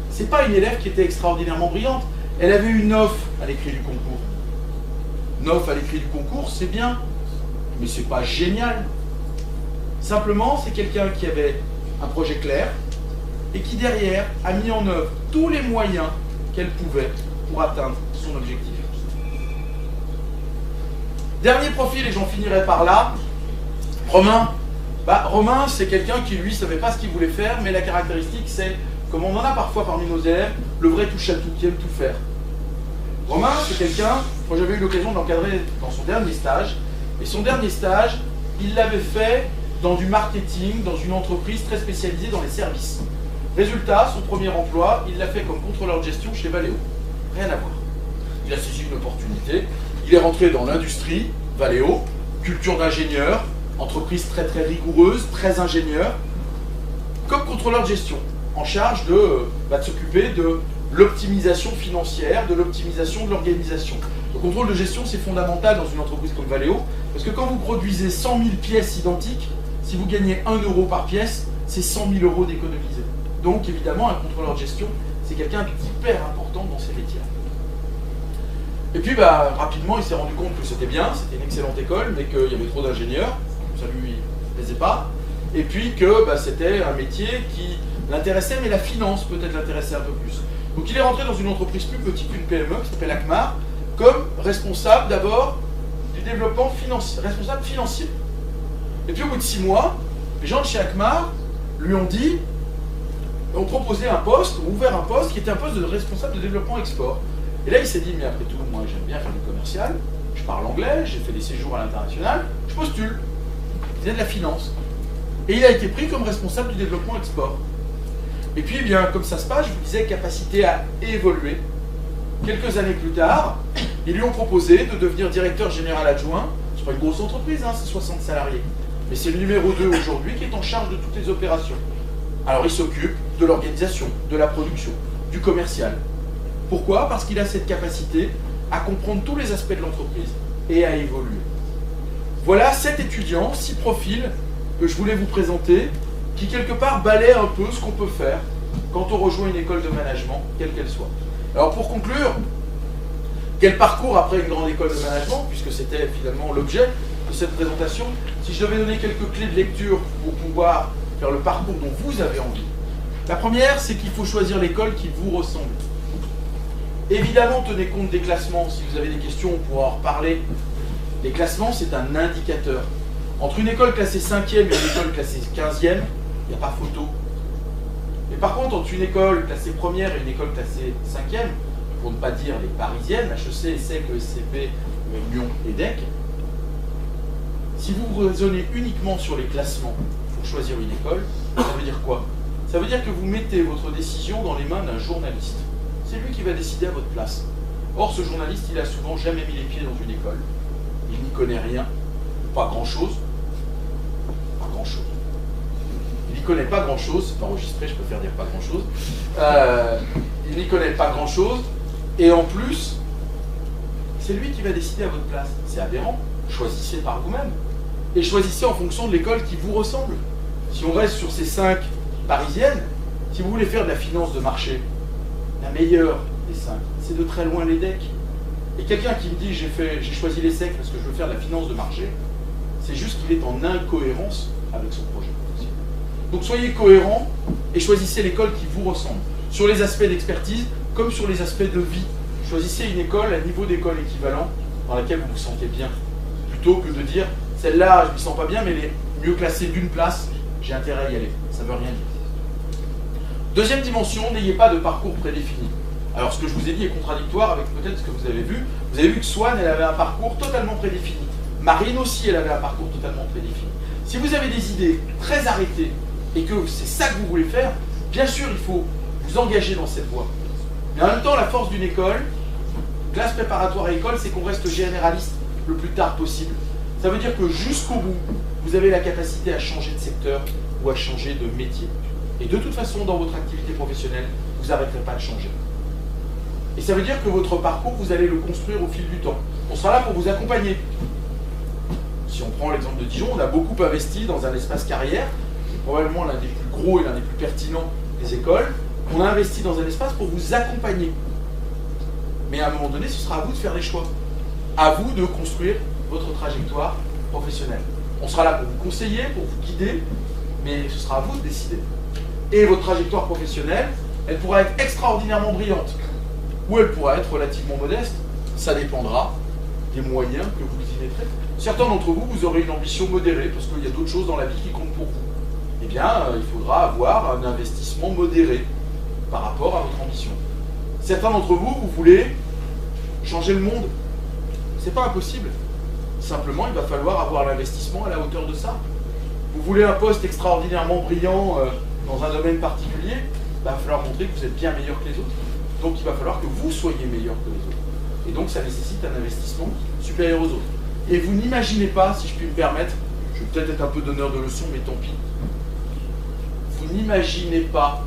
c'est pas une élève qui était extraordinairement brillante. Elle avait eu 9 à l'écrit du concours. 9 à l'écrit du concours, c'est bien, mais c'est pas génial. Simplement, c'est quelqu'un qui avait un projet clair et qui derrière a mis en œuvre tous les moyens qu'elle pouvait pour atteindre son objectif. Dernier profil, et j'en finirai par là, Romain. Romain, c'est quelqu'un qui, lui, ne savait pas ce qu'il voulait faire, mais la caractéristique, c'est, comme on en a parfois parmi nos élèves, le vrai touche-à-tout, qui aime tout faire. Romain, c'est quelqu'un, moi j'avais eu l'occasion de l'encadrer dans son dernier stage, et son dernier stage, il l'avait fait dans du marketing, dans une entreprise très spécialisée dans les services. Résultat, son premier emploi, il l'a fait comme contrôleur de gestion chez Valeo. Rien à voir. Il a saisi une opportunité, il est rentré dans l'industrie, Valeo, culture d'ingénieur, entreprise très très rigoureuse, très ingénieur, comme contrôleur de gestion, en charge de s'occuper de l'optimisation financière, de l'optimisation de l'organisation. Le contrôle de gestion, c'est fondamental dans une entreprise comme Valeo, parce que quand vous produisez 100 000 pièces identiques, si vous gagnez 1 euro par pièce, c'est 100 000 euros d'économisés. Donc évidemment, un contrôleur de gestion, c'est quelqu'un d'hyper important dans ces métiers. Et puis rapidement, il s'est rendu compte que c'était bien, c'était une excellente école, mais qu'il y avait trop d'ingénieurs, ça lui plaisait pas, et puis que c'était un métier qui l'intéressait, mais la finance peut-être l'intéressait un peu plus. Donc il est rentré dans une entreprise plus petite, une PME, qui s'appelle Akmar, comme responsable d'abord du développement financier, responsable financier. Et puis au bout de 6 mois, les gens de chez Akmar lui ont dit, ont proposé un poste, ont ouvert un poste qui était un poste de responsable de développement export. Et là il s'est dit, mais après tout, moi j'aime bien faire du commercial, je parle anglais, j'ai fait des séjours à l'international, je postule. Il faisait de la finance. Et il a été pris comme responsable du développement export. Et puis, eh bien, comme ça se passe, je vous disais, capacité à évoluer. Quelques années plus tard, ils lui ont proposé de devenir directeur général adjoint. C'est pas une grosse entreprise, hein, c'est 60 salariés. Mais c'est le numéro 2 aujourd'hui qui est en charge de toutes les opérations. Alors, il s'occupe de l'organisation, de la production, du commercial. Pourquoi? Parce qu'il a cette capacité à comprendre tous les aspects de l'entreprise et à évoluer. Voilà 7 étudiants, 6 profils que je voulais vous présenter, qui quelque part balaient un peu ce qu'on peut faire quand on rejoint une école de management, quelle qu'elle soit. Alors pour conclure, quel parcours après une grande école de management, puisque c'était finalement l'objet de cette présentation, si je devais donner quelques clés de lecture pour pouvoir faire le parcours dont vous avez envie. La première, c'est qu'il faut choisir l'école qui vous ressemble. Évidemment, tenez compte des classements. Si vous avez des questions, on pourra en reparler. Les classements, c'est un indicateur. Entre une école classée 5e et une école classée 15e, il n'y a pas photo. Mais par contre, entre une école classée première et une école classée 5e, pour ne pas dire les parisiennes, HEC, ESSEC, ESCP, Lyon et DEC, si vous raisonnez uniquement sur les classements pour choisir une école, ça veut dire quoi? Ça veut dire que vous mettez votre décision dans les mains d'un journaliste. C'est lui qui va décider à votre place. Or, ce journaliste, il a souvent jamais mis les pieds dans une école. Il n'y connaît rien, pas grand-chose. Pas grand-chose. Il n'y connaît pas grand-chose, c'est pas enregistré, je préfère dire pas grand-chose. Il n'y connaît pas grand-chose, et en plus, c'est lui qui va décider à votre place. C'est aberrant. Choisissez par vous-même. Et choisissez en fonction de l'école qui vous ressemble. Si on reste sur ces 5 parisiennes, si vous voulez faire de la finance de marché, la meilleure des 5, c'est de très loin les DEC. Et quelqu'un qui me dit j'ai choisi les SEC parce que je veux faire de la finance de marché, c'est juste qu'il est en incohérence avec son projet professionnel. Donc soyez cohérents et choisissez l'école qui vous ressemble. Sur les aspects d'expertise comme sur les aspects de vie. Choisissez une école, un niveau d'école équivalent dans laquelle vous vous sentez bien. Plutôt que de dire celle-là je ne me sens pas bien mais elle est mieux classée d'une place, j'ai intérêt à y aller. Ça ne veut rien dire. Deuxième dimension, n'ayez pas de parcours prédéfini. Alors ce que je vous ai dit est contradictoire avec peut-être ce que vous avez vu. Vous avez vu que Swan, elle avait un parcours totalement prédéfini. Marine aussi, elle avait un parcours totalement prédéfini. Si vous avez des idées très arrêtées et que c'est ça que vous voulez faire, bien sûr il faut vous engager dans cette voie. Mais en même temps, la force d'une école, classe préparatoire à école, c'est qu'on reste généraliste le plus tard possible. Ça veut dire que jusqu'au bout, vous avez la capacité à changer de secteur ou à changer de métier. Et de toute façon, dans votre activité professionnelle, vous n'arrêterez pas de changer. Et ça veut dire que votre parcours, vous allez le construire au fil du temps. On sera là pour vous accompagner. Si on prend l'exemple de Dijon, on a beaucoup investi dans un espace carrière, qui est probablement l'un des plus gros et l'un des plus pertinents des écoles. On a investi dans un espace pour vous accompagner. Mais à un moment donné, ce sera à vous de faire les choix. À vous de construire votre trajectoire professionnelle. On sera là pour vous conseiller, pour vous guider, mais ce sera à vous de décider. Et votre trajectoire professionnelle, elle pourra être extraordinairement brillante, ou elle pourra être relativement modeste. Ça dépendra des moyens que vous y mettrez. Certains d'entre vous, vous aurez une ambition modérée, parce qu'il y a d'autres choses dans la vie qui comptent pour vous. Eh bien, il faudra avoir un investissement modéré par rapport à votre ambition. Certains d'entre vous, vous voulez changer le monde. C'est pas impossible. Simplement, il va falloir avoir l'investissement à la hauteur de ça. Vous voulez un poste extraordinairement brillant dans un domaine particulier, il va falloir montrer que vous êtes bien meilleur que les autres. Donc il va falloir que vous soyez meilleur que les autres. Et donc ça nécessite un investissement supérieur aux autres. Et vous n'imaginez pas, si je puis me permettre, je vais peut-être être un peu donneur de leçons, mais tant pis. Vous n'imaginez pas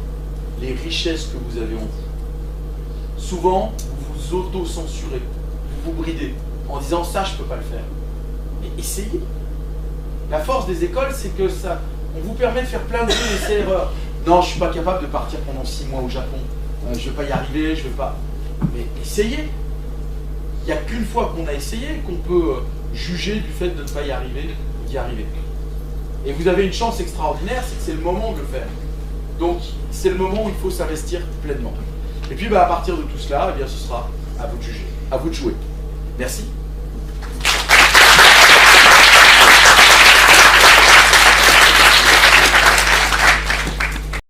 les richesses que vous avez en vous. Souvent, vous vous auto-censurez, vous vous bridez, en disant ça, je ne peux pas le faire. Mais essayez. La force des écoles, c'est que ça, on vous permet de faire plein de essais-erreurs. Non, je ne suis pas capable de partir pendant 6 mois au Japon. Je ne vais pas y arriver, je ne vais pas. Mais essayez. Il n'y a qu'une fois qu'on a essayé qu'on peut juger du fait de ne pas y arriver ou d'y arriver. Et vous avez une chance extraordinaire, c'est que c'est le moment de le faire. Donc, c'est le moment où il faut s'investir pleinement. Et puis à partir de tout cela, eh bien, ce sera à vous de juger, à vous de jouer. Merci.